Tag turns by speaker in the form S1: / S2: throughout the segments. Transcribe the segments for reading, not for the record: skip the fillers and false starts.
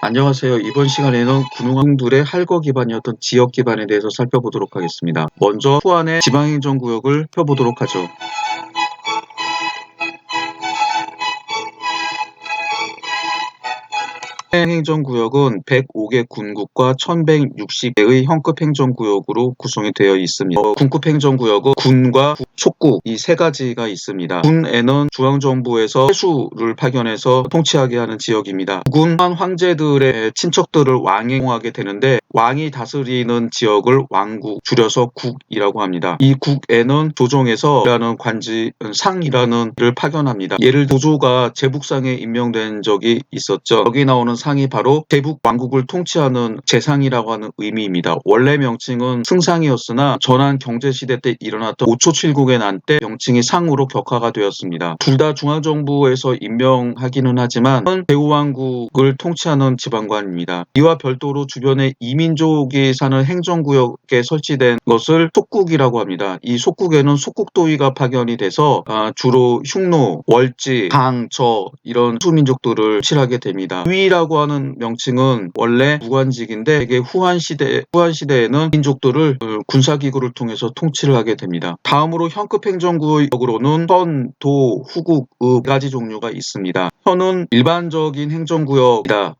S1: 안녕하세요. 이번 시간에는 군웅왕들의 할거 기반이었던 지역 기반에 대해서 살펴보도록 하겠습니다. 먼저 후안의 지방행정구역을 펴보도록 하죠. 행정구역은 105개 군국과 1160개의 현급행정구역으로 구성이 되어 있습니다. 군급행정구역은 군과 속국 이 세 가지가 있습니다. 군에는 중앙정부에서 회수를 파견해서 통치하게 하는 지역입니다. 국은 황제들의 친척들을 왕에 공하게 되는데 왕이 다스리는 지역을 왕국, 줄여서 국이라고 합니다. 이 국에는 조정에서라는 관지 상이라는 를 파견합니다. 예를 조조가 제북상에 임명된 적이 있었죠. 여기 나오는 상이 바로 대북 왕국을 통치하는 재상이라고 하는 의미입니다. 원래 명칭은 승상이었으나 전환 경제시대 때 일어났던 5초7국의 난 때 명칭이 상으로 격화가 되었습니다. 둘 다 중앙정부에서 임명하기는 하지만 대우왕국을 통치하는 지방관입니다. 이와 별도로 주변에 이민족이 사는 행정구역에 설치된 것을 속국이라고 합니다. 이 속국에는 속국도의가 파견이 돼서 주로 흉노, 월지, 강, 저 이런 소수민족들을 칠하게 됩니다. 위라고 하는 명칭은 원래 무관직인데 되게 후한 시대에는 민족들을 군사기구를 통해서 통치를 하게 됩니다. 다음으로 현급행정구역으로는 현, 도, 후국, 네 가지 종류가 있습니다. 현은 일반적인 행정구역이다.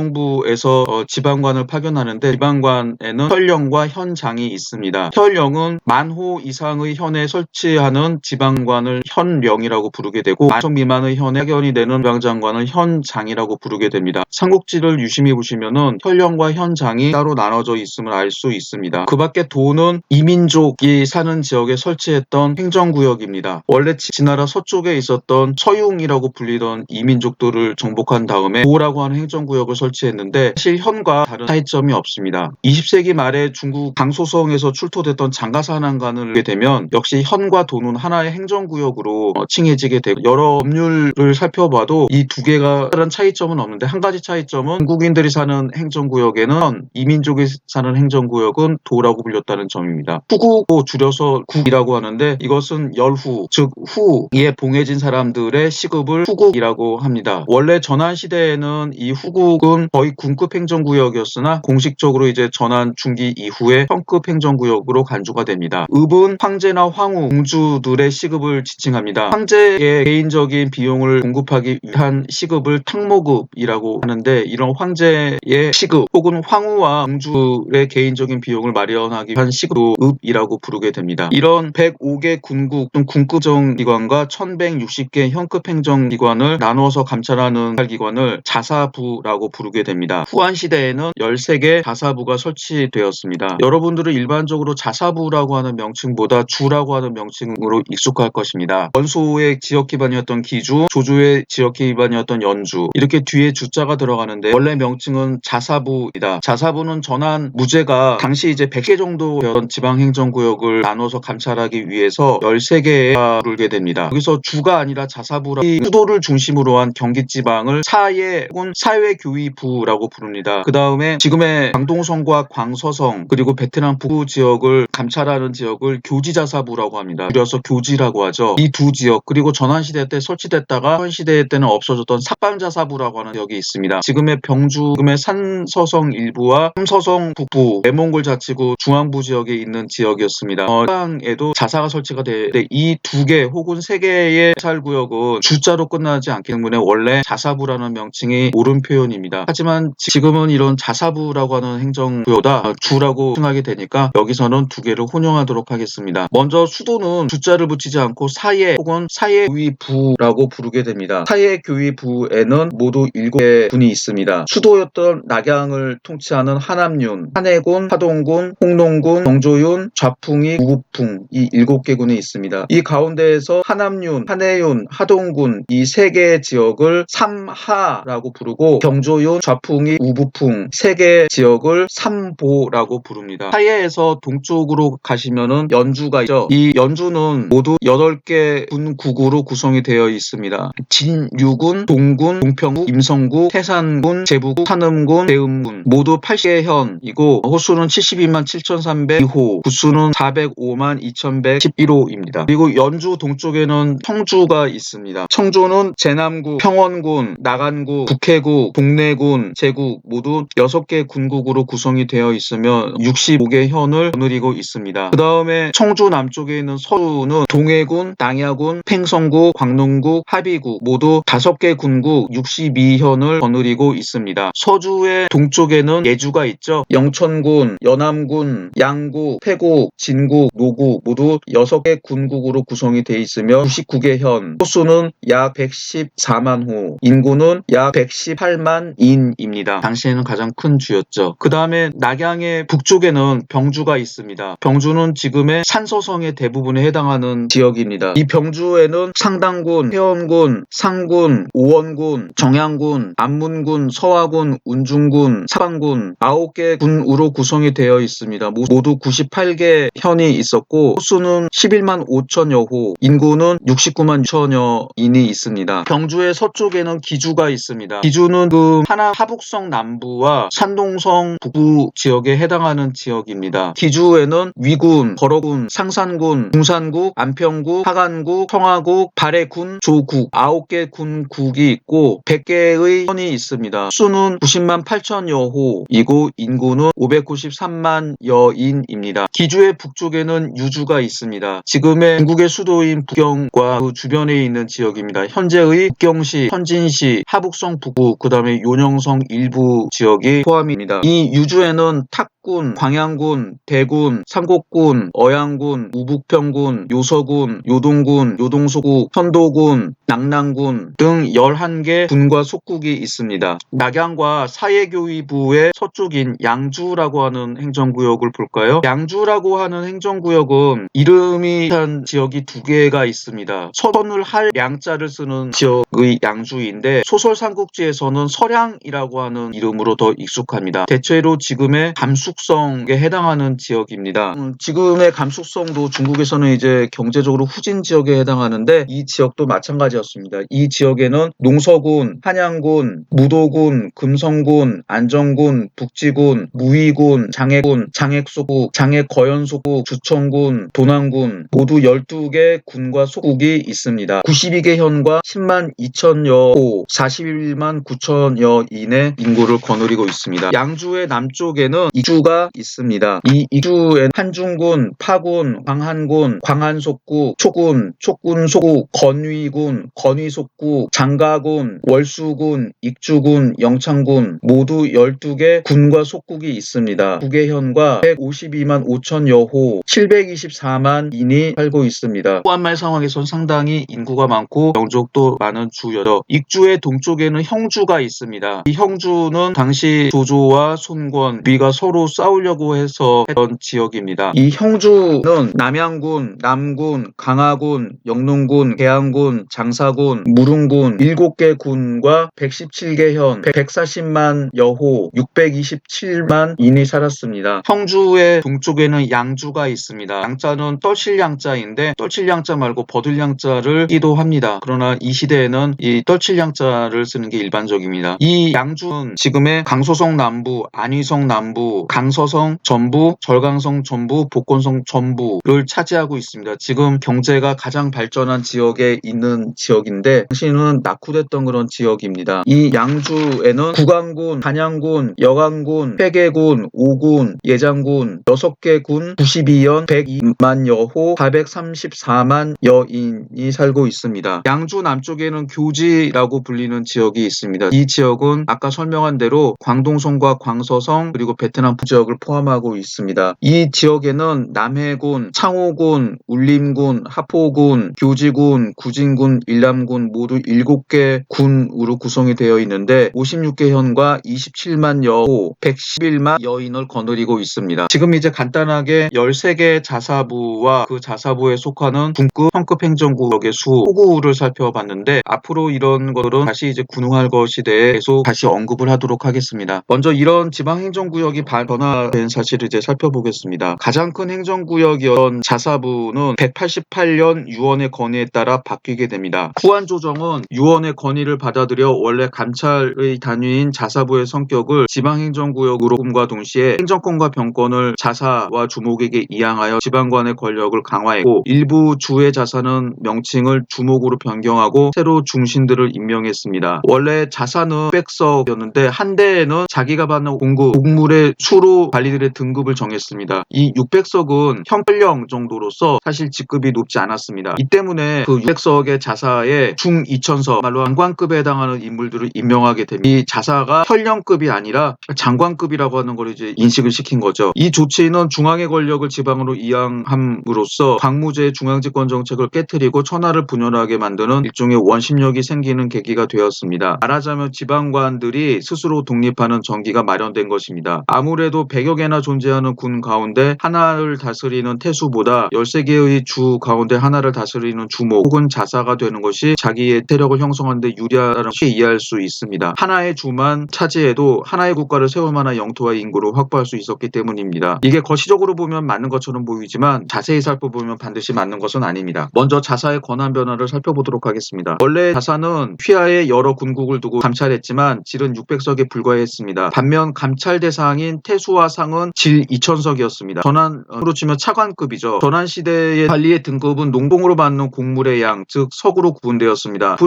S1: 중앙정부에서 지방관을 파견하는데 지방관에는 현령과 현장이 있습니다. 현령은 만호 이상의 현에 설치하는 지방관을 현령이라고 부르게 되고 만석 미만의 현에 파견이 되는 지방장관을 현장이라고 부르게 됩니다. 삼국지를 유심히 보시면은 현령과 현장이 따로 나눠져 있음을 알 수 있습니다. 그 밖에 도는 이민족이 사는 지역에 설치했던 행정구역입니다. 원래 지나라 서쪽에 있었던 서융이라고 불리던 이민족들을 정복한 다음에 도라고 하는 행정구역을 설치했는데 사실 현과 다른 차이점이 없습니다. 20세기 말에 중국 강소성에서 출토됐던 장가산항간을 보게 되면 역시 현과 도는 하나의 행정구역으로 칭해지게 되고 여러 법률을 살펴봐도 이 두 개가 다른 차이점은 없는데 한 가지 차이점은 중국인들이 사는 행정구역에는 현, 이민족이 사는 행정구역은 도라고 불렸다는 점입니다. 후국도 줄여서 국이라고 하는데 이것은 열후, 즉 후에 봉해진 사람들의 시급을 후국이라고 합니다. 원래 전환시대에는 이 후국은 거의 군급 행정구역이었으나 공식적으로 이제 전환 중기 이후에 현급 행정구역으로 간주가 됩니다. 읍은 황제나 황후, 공주들의 시급을 지칭합니다. 황제의 개인적인 비용을 공급하기 위한 시급을 탕목읍이라고 하는데 이런 황제의 시급 혹은 황후와 공주의 개인적인 비용을 마련하기 위한 시급도 읍이라고 부르게 됩니다. 이런 105개 군국 또는 군급정기관과 1160개 현급 행정기관을 나누어서 감찰하는 기관을 자사부라고 부르게 됩니다. 후한시대에는 13개 자사부가 설치되었습니다. 여러분들은 일반적으로 자사부라고 하는 명칭보다 주라고 하는 명칭으로 익숙할 것입니다. 원소의 지역 기반이었던 기주, 조조의 지역 기반이었던 연주 이렇게 뒤에 주자가 들어가는데 원래 명칭은 자사부이다. 자사부는 전한 무제가 당시 이제 100개 정도였던 지방행정구역을 나눠서 감찰하기 위해서 13개가 부르게 됩니다. 여기서 주가 아니라 자사부라 수도를 중심으로 한 경기지방을 사예 혹은 사회교위부라고 부릅니다. 그 다음에 지금의 광동성과 광서성 그리고 베트남 북부 지역을 감찰하는 지역을 교지자사부라고 합니다. 줄여서 교지라고 하죠. 이 두 지역 그리고 전환시대 때 설치됐다가 현시대 때는 없어졌던 삭방자사부라고 하는 지역이 있습니다. 지금의 병주, 지금의 산서성 일부와 삼서성 북부, 내몽골 자치구 중앙부 지역에 있는 지역이었습니다. 해방에도 자사가 설치가 되는데 이 두 개 혹은 세 개의 감찰구역은 주자로 끝나지 않기 때문에 원래 자사부라는 명칭이 옳은 표현입니다. 하지만 지금은 이런 자사부라고 하는 행정구역보다 주라고称하게 되니까 여기서는 두 개를 혼용하도록 하겠습니다. 먼저 수도는 주자를 붙이지 않고 사예 혹은 사예교위부라고 부르게 됩니다. 사예교위부에는 모두 7개 군이 있습니다. 수도였던 낙양을 통치하는 하남윤, 한해군, 하동군, 홍농군, 정조윤, 좌풍이, 우부풍 이 7개 군이 있습니다. 이 가운데에서 하남윤, 한해윤, 하동군 이 3개의 지역을 삼하라고 부르고 경조윤, 좌풍이, 우부풍 3개 지역을 삼보라고 부릅니다. 하예에서 동쪽으로 가시면은 연주가 있죠. 이 연주는 모두 8개 군국으로 구성이 되어 있습니다. 진유군, 동군, 동평구, 임성구, 태산군, 제부군, 산음군, 대음군 모두 80개 현이고 호수는 72만 7,302호, 구수는 405만 2,111호입니다. 그리고 연주 동쪽에는 청주가 있습니다. 청주는 제남구, 평원군, 나간구, 북해국, 동래군, 제국 모두 6개 군국으로 구성이 되어 있으며 65개 현을 거느리고 있습니다. 그 다음에 청주 남쪽에 있는 서주는 동해군, 남야군, 팽성국, 광릉국, 합의국 모두 5개 군국 62현을 거느리고 있습니다. 서주의 동쪽에는 예주가 있죠. 영천군, 연암군, 양국, 태국, 진국, 노국 모두 6개 군국으로 구성이 되어 있으며 99개 현, 호수는 약 114만 호, 인구는 약 118만 인입니다. 당시에는 가장 큰 주였죠. 그 다음에 낙양의 북쪽에는 병주가 있습니다. 병주는 지금의 산서성의 대부분에 해당하는 지역입니다. 이 병주에는 상당군, 회원군, 상군, 오원군, 정양군, 안문군, 서화군, 운중군, 사방군 9개 군으로 구성이 되어 있습니다. 모두 98개 현이 있었고 호수는 11만 5천여 호, 인구는 69만 6천여 인이 있습니다. 병주의 서쪽에는 기주가 있습니다. 기주는 하남 하북성 남부와 산동성 북부 지역에 해당하는 지역입니다. 기주에는 위군, 거러군, 상산군, 중산국, 안평국, 하간국, 청하국, 발해군, 조국 9개 군국이 있고 100개의 현이 있습니다. 수는 90만 8천여 호이고 인구는 593만 여인입니다. 기주의 북쪽에는 유주가 있습니다. 지금의 중국의 수도인 북경과 그 주변에 있는 지역입니다. 현재의 북경시, 현진시, 하북성 북부, 그 다음에 요령성 일부 지역이 포함입니다. 이 유주에는 탁군, 광양군, 대군, 상곡군, 어양군, 우북평군, 요서군, 요동군, 요동소국, 현도군, 낙랑군 등 11개 군과 속국이 있습니다. 낙양과 사예교위부의 서쪽인 양주라고 하는 행정구역을 볼까요? 양주라고 하는 행정구역은 이름이 한 지역이 2개가 있습니다. 서선을 할 양자를 쓰는 지역의 양주인데 소설 삼국지에서는 서량이라고 하는 이름으로 더 익숙합니다. 대체로 지금의 감숙성에 해당하는 지역입니다. 지금의 감숙성도 중국에서는 이제 경제적으로 후진 지역에 해당하는데 이 지역도 마찬가지였습니다. 이 지역에는 농서군, 한양군, 무도군, 금성군, 안정군, 북지군, 무의군, 장해군, 장해소국, 장해거연소국, 주천군, 도난군 모두 12개 군과 소국이 있습니다. 92개 현과 10만 2천여 호, 41만 9천여 인의 인구를 거느리고 있습니다. 양주의 남쪽에는 이주가 있습니다. 이 이주에는 한중군, 파군, 광한군, 광한속국, 초군, 촉군소국, 건위군, 건위속국, 장가군, 월수군, 익주군, 영창군 모두 12개 군과 속국이 있습니다. 9개 현과 152만 5천여 호, 724만 인이 살고 있습니다. 호안말 상황에선 상당히 인구가 많고 영족도 많은 주여죠. 익주의 동쪽에는 형주가 있습니다. 이 형주는 당시 조조와 손권, 위가 서로 싸우려고 해서 했던 지역입니다. 이 형주는 남양군, 남군, 강하군, 영릉군, 계양군, 장사군, 무릉군 7개 군과 117개 현, 140만 여호, 627만 인이 살았습니다. 형주의 동쪽에는 양주가 있습니다. 양자는 떨칠양자인데 떨칠양자 말고 버들양자를 쓰기도 합니다. 그러나 이 시대에는 이 떨칠양자를 쓰는 게 일반적입니다. 이 양주는 지금의 강소성 남부, 안위성 남부, 강서성 전부, 절강성 전부, 복건성 전부를 차지하고 있습니다. 지금 경제가 가장 발전한 지역에 있는 지역인데 당시는 낙후됐던 그런 지역입니다. 이 양주에는 구강군, 단양군, 여강군, 회계군, 오군, 예장군 6개 군, 92연, 102만 여호, 434만 여인이 살고 있습니다. 양주 남쪽에는 교지라고 불리는 지역이 있습니다. 이 지역은 아까 설명한 대로 광동성과 광서성 그리고 베트남 지역을 포함하고 있습니다. 이 지역에는 남해군, 창호군, 울림군, 하포군, 교지군, 구진군, 일남군 모두 7개 군으로 구성이 되어 있는데 56개 현과 27만 여호, 111만 여인을 거느리고 있습니다. 지금 이제 간단하게 13개 자사부와 그 자사부에 속하는 군급, 현급 행정구역의 수, 호구를 살펴봤는데 앞으로 이런 것들은 다시 이제 군웅할 것에 대해 계속 다시 언급을 하도록 하겠습니다. 먼저 이런 지방행정구역이 변화된 사실을 이제 살펴보겠습니다. 가장 큰 행정구역이었던 자사부는 188년 유언의 건의에 따라 바뀌게 됩니다. 후한 조정은 유언의 건의를 받아들여 원래 감찰의 단위인 자사부의 성격을 지방행정구역으로 봄과 동시에 행정권과 병권을 자사와 주목에게 이양하여 지방관의 권력을 강화했고, 일부 주의 자사는 명칭을 주목으로 변경하고 새로 중신들을 임명했습니다. 원래 자사는 600석이었는데 한 대에는 자기가 받는 곡물의 수로 관리들의 등급을 정했습니다. 이 600석은 형령 정도로서 사실 직급이 높지 않았습니다. 이 때문에 그 600석의 자사에 중 2000석, 말로 장관급에 해당하는 인물들을 임명하게 됩니다. 이 자사가 현령급이 아니라 장관급이라고 하는 걸 이제 인식을 시킨 거죠. 이 조치는 중앙의 권력을 지방으로 이양함으로써 광무제의 중앙집권 정책을 깨트리고 천하를 분열하게 만드는 일종의 원심력이 생기는 계기가 되었습니다. 말하자면 지방관들이 스스로 독립하는 정기가 마련된 것입니다. 아무래도 100여 개나 존재하는 군 가운데 하나를 다스리는 태수보다 13개의 주 가운데 하나를 다스리는 주목 혹은 자사가 되는 것이 자기의 세력을 형성하는 데 유리하다는 것이 이해할 수 있습니다. 하나의 주만 차지해도 하나의 국가를 세울 만한 영토와 인구를 확보할 수 있었기 때문입니다. 이게 거시적으로 보면 맞는 것처럼 보이지만 자세히 살펴보면 반드시 맞는 것은 아닙니다. 먼저 자사의 권한 변화를 살펴보도록 하겠습니다. 원래 자사는 휘하에 여러 군국을 두고 감찰했지만 질은 600석에 불과했습니다. 반면 감찰 대상인 태수와 상은 질 2000석이었습니다. 전환으로 치면 차관급이죠. 전환시대의 관리의 등급은 농봉으로 받는 곡물의 양, 즉 석으로 구분되었습니다.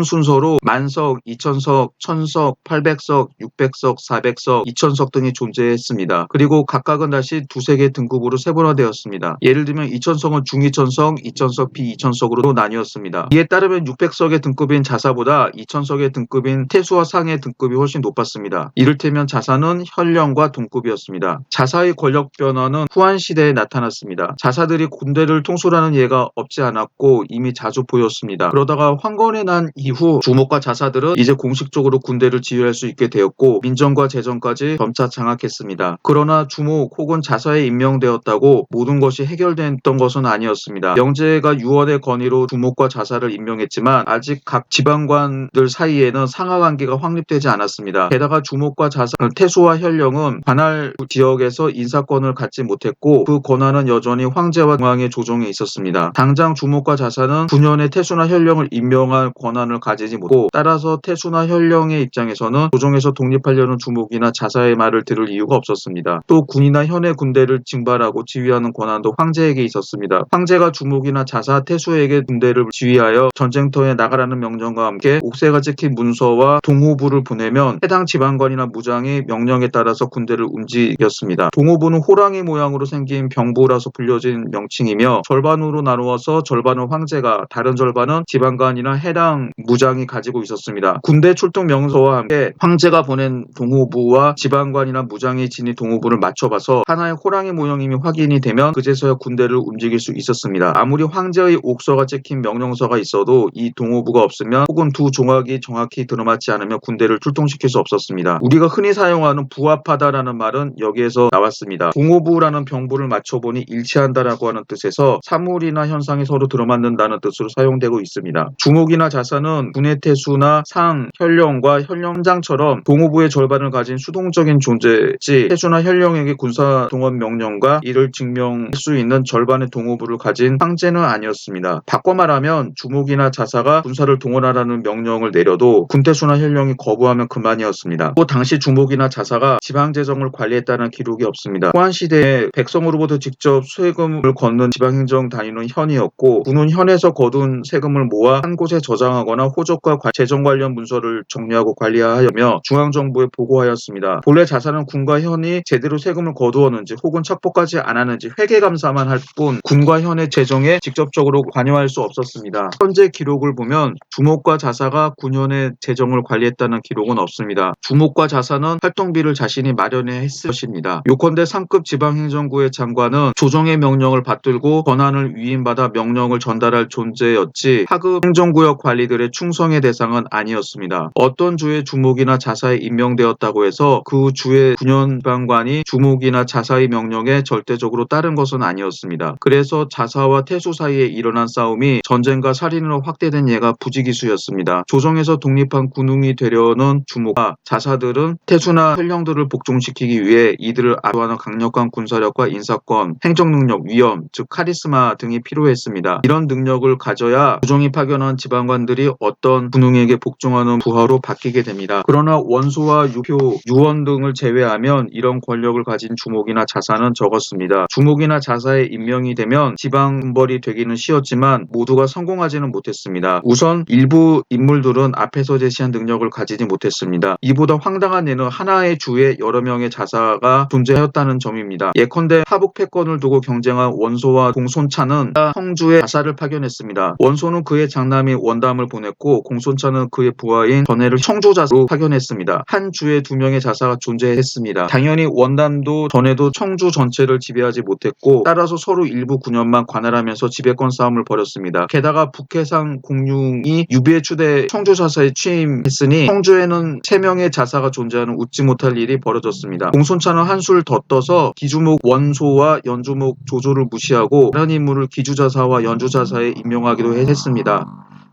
S1: 순서로 만석, 2000석, 1000석, 800석, 600석, 400석, 2000석 등이 존재했습니다. 그리고 각각은 다시 두세 개 등급으로 세분화되었습니다. 예를 들면 2000석은 중2000석, 2000석, 비2000석으로 나뉘었습니다. 이에 따르면 600석의 등급인 자사보다 2000석의 등급인 태수와 상의 등급이 훨씬 높았습니다. 이를테면 자사는 현령과 동급이었습니다. 자사의 권력 변화는 후한 시대에 나타났습니다. 자사들이 군대를 통솔하는 예가 없지 않았고 이미 자주 보였습니다. 그러다가 황건의 난 이후 주목과 자사들은 이제 공식적으로 군대를 지휘할 수 있게 되었고 민정과 재정까지 점차 장악했습니다. 그러나 주목 혹은 자사에 임명되었다고 모든 것이 해결됐던 것은 아니었습니다. 명제가 유언의 건의로 주목과 자사를 임명했지만 아직 각 지방관들 사이에는 상하관계가 확립되지 않았습니다. 게다가 주목과 자사, 태수와 현령은 관할 지역에서 인사권을 갖지 못했고 그 권한은 여전히 황제와 중앙의 조정에 있었습니다. 당장 주목과 자사는 9년에 태수나 현령을 임명할 권한을 가지지 못했고 따라서 태수나 현령의 입장에서는 조정에서 독립하려는 주목이나 자사의 말을 들을 이유가 없었습니다. 또 군이나 현의 군대를 징발하고 지휘하는 권한도 황제에게 있었습니다. 황제가 주목이나 자사, 태수에게 군대를 지휘하여 전쟁터에 나가라는 명령과 함께 옥새가 찍힌 문서와 동호부를 보내면 해당 지방관이나 무장이 명령에 따라서 군대를 움직였습니다. 동호부는 호랑이 모양으로 생긴 병부라서 불려진 명칭이며 절반으로 나누어서 절반은 황제가, 다른 절반은 지방관이나 해당 무장이 가지고 있었습니다. 군대 출동 명서와 함께 황제가 보낸 동호부와 지방관이나 무장이 지닌 동호부를 맞춰봐서 하나의 호랑이 모형임이 확인이 되면 그제서야 군대를 움직일 수 있었습니다. 아무리 황제의 옥서가 찍힌 명령서가 있어도 이 동호부가 없으면 혹은 두 종각이 정확히 들어맞지 않으면 군대를 출동시킬 수 없었습니다. 우리가 흔히 사용하는 부합하다라는 말은 여기에서 나왔습니다. 동호부라는 병부를 맞춰보니 일치한다라고 하는 뜻에서 사물이나 현상이 서로 들어맞는다는 뜻으로 사용되고 있습니다. 주목이나 자사는 군의 태수나 상, 현령과 현령장처럼 동호부의 절반을 가진 수동적인 존재지 태수나 현령에게 군사 동원 명령과 이를 증명할 수 있는 절반의 동호부를 가진 황제는 아니었습니다. 바꿔 말하면 주목이나 자사가 군사를 동원하라는 명령을 내려도 군태수나 현령이 거부하면 그만이었습니다. 또 당시 주목이나 자사가 지방재정을 관리했다는 기록이 없습니다. 후한 시대에 백성으로부터 직접 세금을 걷는 지방행정 단위는 현이었고 군은 현에서 거둔 세금을 모아 한 곳에 저장하거나 호적과 재정 관련 문서를 정리하고 관리하며 중앙정부에 보고하였습니다. 본래 자사는 군과 현이 제대로 세금을 거두었는지 혹은 척보까지 안 하는지 회계감사만 할 뿐 군과 현의 재정에 직접적으로 관여할 수 없었습니다. 현재 기록을 보면 주목과 자사가 군현의 재정을 관리했다는 기록은 없습니다. 주목과 자사는 활동비를 자신이 마련해야 했을 것입니다. 요컨대 상급 지방행정구의 장관은 조정의 명령을 받들고 권한을 위임받아 명령을 전달할 존재였지 하급 행정구역 관리들의 충성의 대상은 아니었습니다. 어떤 주의 주목이나 자사에 임명되었다고 해서 그 주의 군현 지방관이 주목이나 자사의 명령에 절대적으로 따른 것은 아니었습니다. 그래서 자사와 태수 사이에 일어난 싸움이 전쟁과 살인으로 확대된 예가 부지기수였습니다. 조정에서 독립한 군웅이 되려는 주목과 자사들은 태수나 현령들을 복종시키기 지키기 위해 이들을 압도하는 강력한 군사력과 인사권, 행정능력, 위험, 즉 카리스마 등이 필요했습니다. 이런 능력을 가져야 조정이 파견한 지방관들이 어떤 군웅에게 복종하는 부하로 바뀌게 됩니다. 그러나 원소와 유표, 유원 등을 제외하면 이런 권력을 가진 주목이나 자사는 적었습니다. 주목이나 자사에 임명이 되면 지방 군벌이 되기는 쉬웠지만 모두가 성공하지는 못했습니다. 우선 일부 인물들은 앞에서 제시한 능력을 가지지 못했습니다. 이보다 황당한 예는 하나의 주에 여러 명의 자사가 존재하였다는 점입니다. 예컨대 하북 패권을 두고 경쟁한 원소와 공손차는 성주에 자사를 파견했습니다. 원소는 그의 장남인 원담을 보냈고 공손차는 그의 부하인 전해를 청주자사로 파견했습니다. 한 주에 2명의 자사가 존재했습니다. 당연히 원담도 전해도 청주 전체를 지배하지 못했고 따라서 서로 일부 군현만 관할하면서 지배권 싸움을 벌였습니다. 게다가 북해상 공융이 유비의 추대 청주자사에 취임했으니 청주에는 3명의 자사가 존재하는 웃지 못할 일이 벌어졌습니다. 공손차는 한술 더 떠서 기주목 원소와 연주목 조조를 무시하고 다른 인물을 기주자사와 연주자사에 임명하기도 했습니다.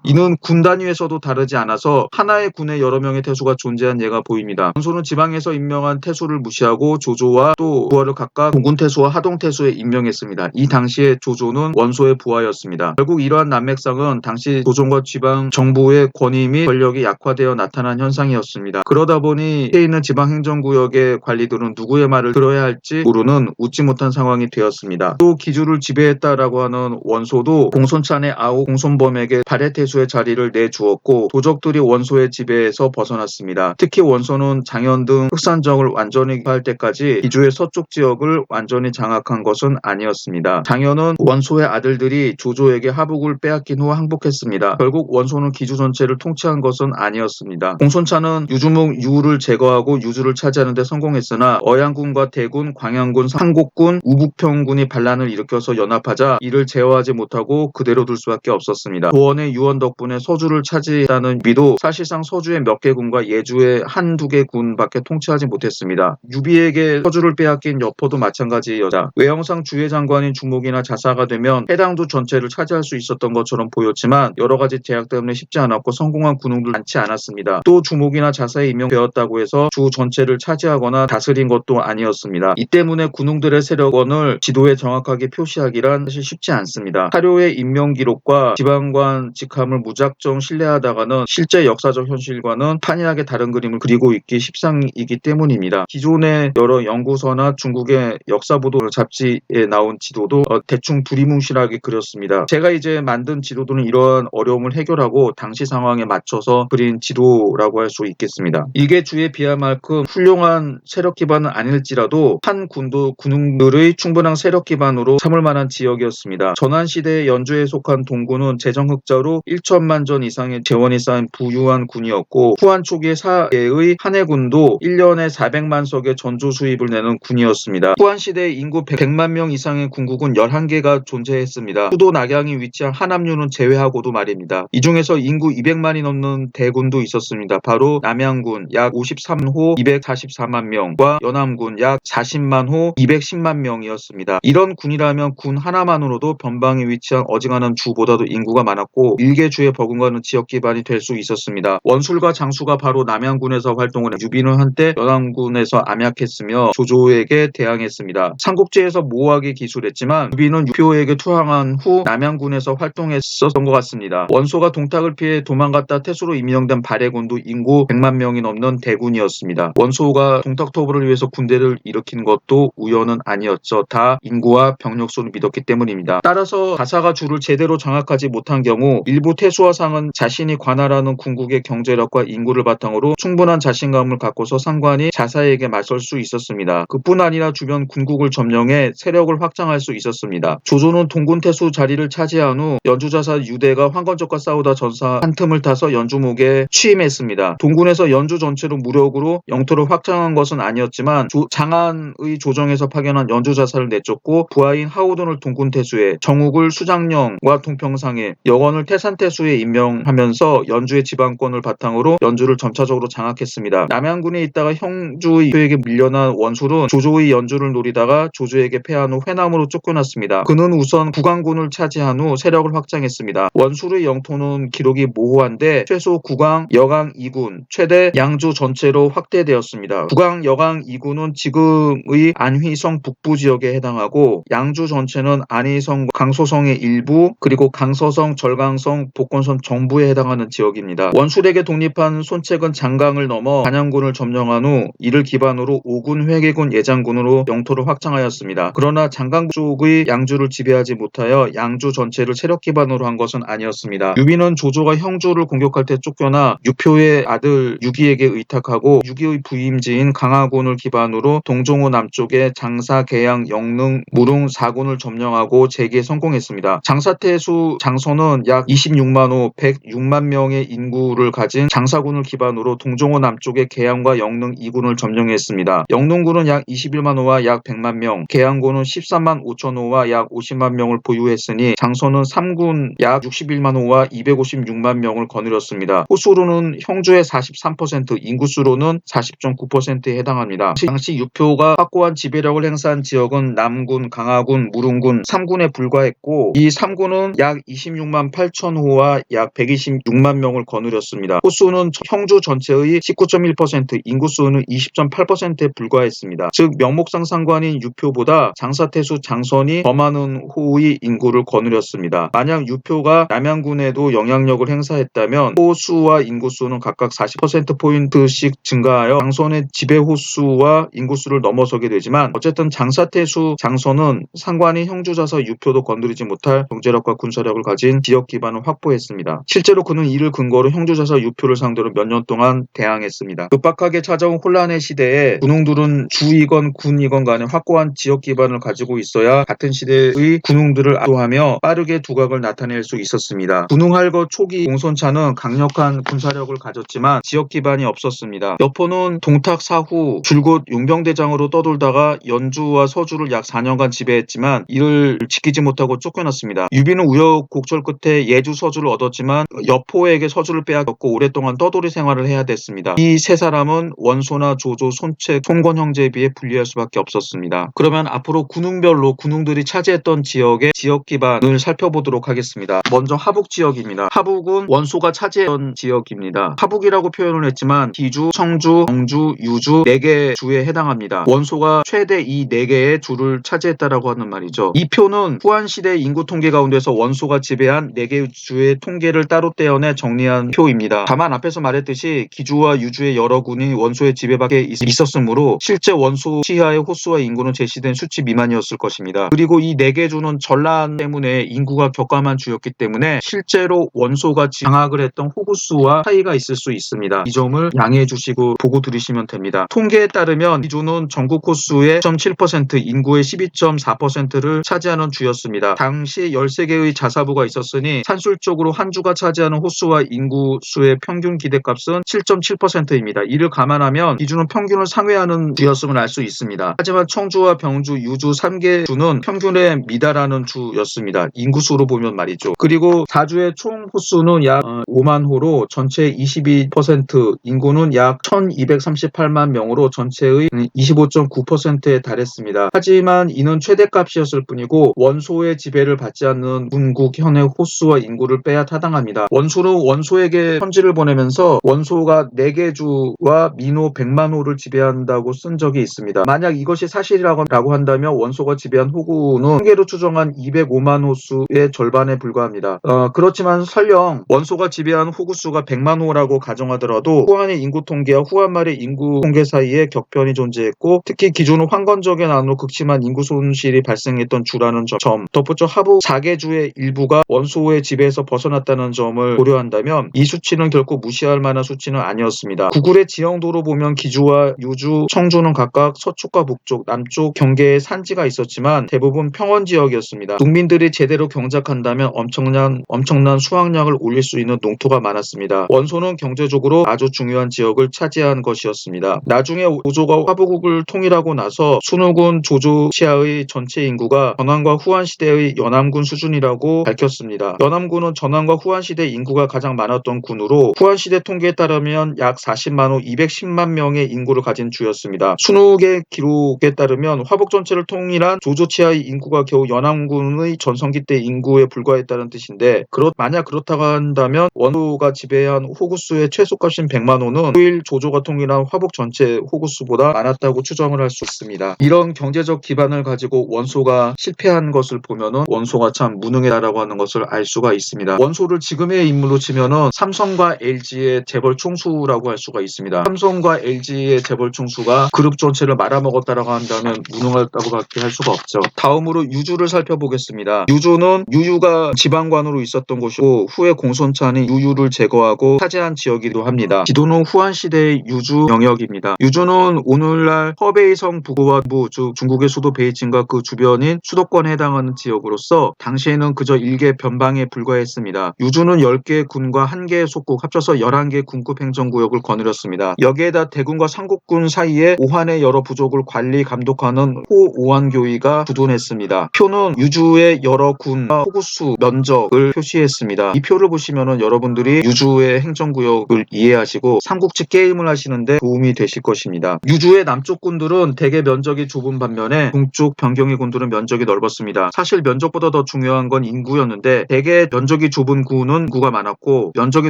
S1: 이는 군 단위에서도 다르지 않아서 하나의 군에 여러 명의 태수가 존재한 예가 보입니다. 원소는 지방에서 임명한 태수를 무시하고 조조와 또 부하를 각각 공군 태수와 하동 태수에 임명했습니다. 이 당시에 조조는 원소의 부하였습니다. 결국 이러한 난맥상은 당시 조정과 지방 정부의 권위 및 권력이 약화되어 나타난 현상이었습니다. 그러다 보니 시에 있는 지방행정구역의 관리들은 누구의 말을 들어야 할지 모르는 웃지 못한 상황이 되었습니다. 또 기주를 지배했다라고 하는 원소도 공손찬의 아우 공손범에게 발해태수 원소의 자리를 내주었고 도적들이 원소의 지배에서 벗어났습니다. 특히 원소는 장현 등 흑산정을 완전히 할 때까지 기주의 서쪽 지역을 완전히 장악한 것은 아니었습니다. 장현은 원소의 아들들이 조조에게 하북을 빼앗긴 후 항복했습니다. 결국 원소는 기주 전체를 통치한 것은 아니었습니다. 공손차는 유주목 유를 제거하고 유주를 차지하는 데 성공했으나 어양군과 대군, 광양군, 상곡군, 우북평군이 반란을 일으켜서 연합하자 이를 제어하지 못하고 그대로 둘 수밖에 없었습니다. 도원의 유원 덕분에 서주를 차지했다는 유비도 사실상 서주의 몇 개 군과 예주의 1-2개 군밖에 통치하지 못했습니다. 유비에게 서주를 빼앗긴 여포도 마찬가지였다. 외형상 주의 장관인 주목이나 자사가 되면 해당도 전체를 차지할 수 있었던 것처럼 보였지만 여러 가지 제약 때문에 쉽지 않았고 성공한 군웅들 많지 않았습니다. 또 주목이나 자사에 임명되었다고 해서 주 전체를 차지하거나 다스린 것도 아니었습니다. 이 때문에 군웅들의 세력원을 지도에 정확하게 표시하기란 사실 쉽지 않습니다. 사료의 임명 기록과 지방관 직함을 무작정 신뢰하다가는 실제 역사적 현실과는 판이하게 다른 그림을 그리고 있기 십상이기 때문입니다. 기존의 여러 연구서나 중국의 역사보도 잡지에 나온 지도도 대충 두리뭉실하게 그렸습니다. 제가 이제 만든 지도도는 이러한 어려움을 해결하고 당시 상황에 맞춰서 그린 지도라고 할 수 있겠습니다. 이게 주에 비할 만큼 훌륭한 세력 기반은 아닐지라도 한 군도 군웅들의 충분한 세력 기반으로 삼을 만한 지역이었습니다. 전환시대의 연주에 속한 동군은 재정흑자로 1천만 전 이상의 재원이 쌓인 부유한 군이었고 후한 초기의 사예의 한해군도 1년에 400만 석의 전조 수입을 내는 군이었습니다. 후한 시대의 인구 100만 명 이상의 군국은 11개가 존재했습니다. 수도 낙양이 위치한 한암류는 제외하고도 말입니다. 이 중에서 인구 200만이 넘는 대군도 있었습니다. 바로 남양군 약 53호 244만 명과 연암군 약 40만 호 210만 명이었습니다. 이런 군이라면 군 하나만으로도 변방에 위치한 어지간한 주보다도 인구가 많았고 일개 주에 버금가는 지역 기반이 될 수 있었습니다. 원술과 장수가 바로 남양군에서 활동을 유비는 한때 연암군에서 암약했으며 조조에게 대항했습니다. 삼국지에서 모호하게 기술했지만 유비는 유표에게 투항한 후 남양군에서 활동했었던 것 같습니다. 원소가 동탁을 피해 도망갔다 태수로 임명된 발해군도 인구 100만 명이 넘는 대군이었습니다. 원소가 동탁토벌을 위해서 군대를 일으킨 것도 우연은 아니었죠. 다 인구와 병력수를 믿었기 때문입니다. 따라서 가사가 주를 제대로 장악하지 못한 경우 일부 태수와 상은 자신이 관할하는 군국의 경제력과 인구를 바탕으로 충분한 자신감을 갖고서 상관이 자사에게 맞설 수 있었습니다. 그뿐 아니라 주변 군국을 점령해 세력을 확장할 수 있었습니다. 조조는 동군 태수 자리를 차지한 후 연주자사 유대가 황건적과 싸우다 전사 한 틈을 타서 연주목에 취임했습니다. 동군에서 연주 전체로 무력으로 영토를 확장한 것은 아니었지만 장안의 조정에서 파견한 연주자사를 내쫓고 부하인 하우돈을 동군 태수에 정욱을 수장령과 동평상에 여원을 태산 장사태수에 임명하면서 연주의 지방권을 바탕으로 연주를 점차적으로 장악했습니다. 남양군에 있다가 형주에게 밀려난 원술은 조조의 연주를 노리다가 조조에게 패한 후 회남으로 쫓겨났습니다. 그는 우선 구강군을 차지한 후 세력을 확장했습니다. 원술의 영토는 기록이 모호한데 최소 구강, 여강 2군, 최대 양주 전체로 확대되었습니다. 구강, 여강 2군은 지금의 안휘성 북부 지역에 해당하고 양주 전체는 안희성, 강소성의 일부 그리고 강서성, 절강성, 복건선 정부에 해당하는 지역입니다. 원술에게 독립한 손책은 장강을 넘어 단양군을 점령한 후 이를 기반으로 5군 회계군 예장군으로 영토를 확장하였습니다. 그러나 장강 쪽의 양주를 지배하지 못하여 양주 전체를 세력 기반으로 한 것은 아니었습니다. 유비는 조조가 형주를 공격할 때 쫓겨나 유표의 아들 유기에게 의탁하고 유기의 부임지인 강화군을 기반으로 동종호 남쪽에 장사, 계양, 영릉, 무릉 4군을 점령하고 재기에 성공했습니다. 장사태수 장소는 약 26만 호 106만 명의 인구를 가진 장사군을 기반으로 동종호 남쪽의 계양과 영릉 2군을 점령했습니다. 영릉군은 약 21만 호와 약 100만 명, 계양군은 13만 5천 호와 약 50만 명을 보유했으니 장소는 3군 약 61만 호와 256만 명을 거느렸습니다. 호수로는 형주의 43%, 인구수로는 40.9%에 해당합니다. 당시 유표가 확고한 지배력을 행사한 지역은 남군, 강화군, 무릉군 3군에 불과했고 이 3군은 약 26만 8천 호와 약 126만 명을 거느렸습니다. 호수는 형주 전체의 19.1%, 인구수는 20.8%에 불과했습니다. 즉 명목상 상관인 유표보다 장사태수 장선이 더 많은 호의 인구를 거느렸습니다. 만약 유표가 남양군에도 영향력을 행사했다면 호수와 인구수는 각각 40%포인트씩 증가하여 장선의 지배 호수와 인구수를 넘어서게 되지만 어쨌든 장사태수 장선은 상관이 형주자서 유표도 건드리지 못할 경제력과 군사력을 가진 지역 기반을 확보했습니다. 실제로 그는 이를 근거로 형주자서 유표를 상대로 몇 년 동안 대항했습니다. 급박하게 찾아온 혼란의 시대에 군웅들은 주이건 군이건 간에 확고한 지역 기반을 가지고 있어야 같은 시대의 군웅들을 압도하며 빠르게 두각을 나타낼 수 있었습니다. 군웅할거 초기 공손차는 강력한 군사력을 가졌지만 지역 기반이 없었습니다. 여포는 동탁 사후 줄곧 용병대장으로 떠돌다가 연주와 서주를 약 4년간 지배했지만 이를 지키지 못하고 쫓겨났습니다. 유비는 우여곡절 끝에 예주 서주를 얻었지만 여포에게 서주를 빼앗겼고 오랫동안 떠돌이 생활을 해야 됐습니다. 이 세 사람은 원소나 조조, 손책, 송권 형제에 비해 불리할 수밖에 없었습니다. 그러면 앞으로 군웅별로 군웅들이 차지했던 지역의 지역 기반을 살펴보도록 하겠습니다. 먼저 하북 지역입니다. 하북은 원소가 차지했던 지역입니다. 하북이라고 표현을 했지만 기주, 청주, 영주, 유주 4개 주에 해당합니다. 원소가 최대 이 4개의 주를 차지했다라고 하는 말이죠. 이 표는 후한시대 인구 통계 가운데서 원소가 지배한 4개 주의 통계를 따로 떼어내 정리한 표입니다. 다만 앞에서 말했듯이 기주와 유주의 여러 군이 원소의 지배밖에 있었으므로 실제 원소 시하의 호수와 인구는 제시된 수치 미만이었을 것입니다. 그리고 이 4개 주는 전란 때문에 인구가 격감한 주였기 때문에 실제로 원소가 장악을 했던 호구수와 차이가 있을 수 있습니다. 이 점을 양해해 주시고 보고 들으시면 됩니다. 통계에 따르면 이 주는 전국 호수의 10.7%, 인구의 12.4%를 차지하는 주였습니다. 당시 13개의 자사부가 있었으니 산술적으로 한 주가 차지하는 호수와 인구수의 평균 기대값은 7.7%입니다. 이를 감안하면 이 주는 평균을 상회하는 주였음을 알 수 있습니다. 하지만 청주와 병주, 유주 3개 주는 평균에 미달하는 주였습니다. 인구수로 보면 말이죠. 그리고 4주의 총 호수는 약 5만 호로 전체의 22%, 인구는 약 1238만 명으로 전체의 25.9%에 달했습니다. 하지만 이는 최대값이었을 뿐이고 원소의 지배를 받지 않는 군국 현의 호수와 인구를 빼야 타당합니다. 원소는 원소에게 편지를 보내면서 원소가 4개 주와 민호 100만 호를 지배한다고 쓴 적이 있습니다. 만약 이것이 사실이라고 한다면 원소가 지배한 호구는 통계로 추정한 205만 호수의 절반에 불과합니다. 그렇지만 설령 원소가 지배한 호구수가 100만 호라고 가정하더라도 후한의 인구 통계와 후한 말의 인구 통계 사이에 격변이 존재했고 특히 기준은 황건적인 안으로 극심한 인구 손실이 발생했던 주라는 점, 덧붙여 하북 4개 주의 일부가 원소의 지배에서 벗어났다는 점을 고려한다면 이 수치는 결코 무시할 만한 수치는 아니었습니다. 구글의 지형도로 보면 기주와 유주, 청주는 각각 서쪽과 북쪽, 남쪽 경계에 산지가 있었지만 대부분 평원 지역이었습니다. 농민들이 제대로 경작한다면 엄청난 수확량을 올릴 수 있는 농토가 많았습니다. 원소는 경제적으로 아주 중요한 지역을 차지한 것이었습니다. 나중에 조조가 화부국을 통일하고 나서 순후군 조조시아의 전체 인구가 전환과 후한 시대의 연암군 수준이라고 밝혔습니다. 연암군은 군은 전환과 후한시대 인구가 가장 많았던 군으로 후한시대 통계에 따르면 약 40만 호 210만 명의 인구를 가진 주였습니다. 순후의 기록에 따르면 화북 전체를 통일한 조조치하의 인구가 겨우 연안군의 전성기 때 인구에 불과했다는 뜻인데 만약 그렇다고 한다면 원소가 지배한 호구수의 최소값인 100만 호는 후일 조조가 통일한 화북 전체 호구수보다 많았다고 추정을 할 수 있습니다. 이런 경제적 기반을 가지고 원소가 실패한 것을 보면은 원소가 참 무능하다라고 하는 것을 알 수가 있습니다. 원소를 지금의 인물로 치면은 삼성과 LG의 재벌 총수라고 할 수가 있습니다. 삼성과 LG의 재벌 총수가 그룹 전체를 말아먹었다라고 한다면 무능하다고밖에 할 수가 없죠. 다음으로 유주를 살펴보겠습니다. 유주는 유유가 지방관으로 있었던 곳이고 후에 공손찬이 유유를 제거하고 차지한 지역이기도 합니다. 지도는 후한시대의 유주 영역입니다. 유주는 오늘날 허베이성 북부와 즉 중국의 수도 베이징과 그 주변인 수도권에 해당하는 지역으로서 당시에는 그저 일개 변방에 불과했습니다. 유주는 10개의 군과 1개의 속국 합쳐서 11개 군급 행정구역을 거느렸습니다. 여기에다 대군과 상국군 사이에 오한의 여러 부족을 관리 감독하는 호오한교의가 주둔했습니다. 표는 유주의 여러 군과 호구수 면적을 표시했습니다. 이 표를 보시면은 여러분들이 유주의 행정구역을 이해하시고 삼국지 게임을 하시는데 도움이 되실 것입니다. 유주의 남쪽 군들은 대개 면적이 좁은 반면에 동쪽 변경의 군들은 면적이 넓었습니다. 사실 면적보다 더 중요한 건 인구였는데 대개 면적이 좁은 군은 인구가 많았고 면적이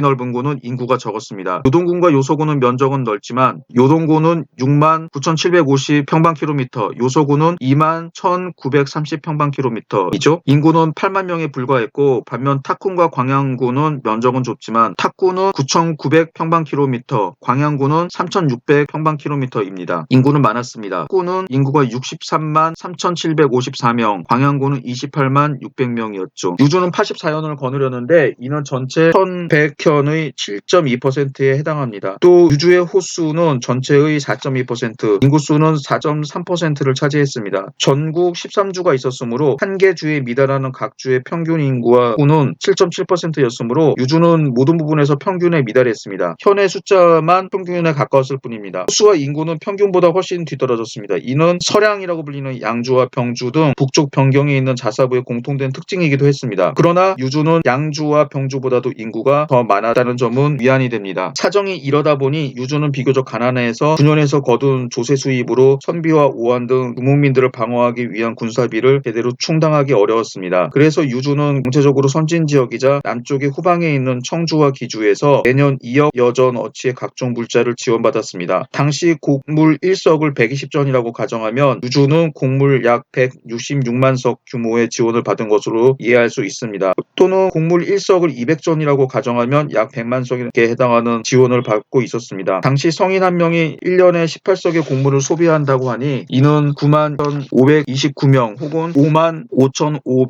S1: 넓은 군은 인구가 적었습니다. 요동군과 요소군은 면적은 넓지만 요동군은 6만 9,750 평방킬로미터, 요소군은 2만 1,930 평방킬로미터이죠. 인구는 8만 명에 불과했고 반면 탁군과 광양군은 면적은 좁지만 탁군은 9,900 평방킬로미터, 광양군은 3,600 평방킬로미터입니다. 인구는 많았습니다. 탁군은 인구가 63만 3,754명, 광양군은 28만 600명이었죠. 유주는 84현을 거느렸는데 이는 전체 1,100현의 7.2%에 해당합니다. 또 유주의 호수는 전체의 4.2%, 인구수는 4.3%를 차지했습니다. 전국 13주가 있었으므로 한 개 주에 미달하는 각 주의 평균 인구와 호는 7.7%였으므로 유주는 모든 부분에서 평균에 미달했습니다. 현의 숫자만 평균에 가까웠을 뿐입니다. 호수와 인구는 평균보다 훨씬 뒤떨어졌습니다. 이는 서량이라고 불리는 양주와 병주 등 북쪽 변경에 있는 자사부의 공통된 특징이기도 했습니다. 그러나 유주는 양주와 병주보다도 인구가 더 많았다는 점은 위안이 됩니다. 사정이 이러다 보니 유주는 비교적 가난해서 군현에서 거둔 조세 수입으로 선비와 오한 등 유목민들을 방어하기 위한 군사비를 제대로 충당하기 어려웠습니다. 그래서 유주는 경제적으로 선진지역이자 남쪽의 후방에 있는 청주와 기주에서 매년 2억 여전 어치의 각종 물자를 지원받았습니다. 당시 곡물 1석을 120전이라고 가정하면 유주는 곡물 약 166만 석 규모의 지원을 받은 것으로 이해할 수 있습니다. 또는 곡물 1석을 200전이라고 가정하면 약 100만 석에 해당하는 지원을 받고 있었습니다. 당시 성인 한 명이 1년에 18석의 곡물을 소비한다고 하니 이는 9만 1,529명 혹은 5만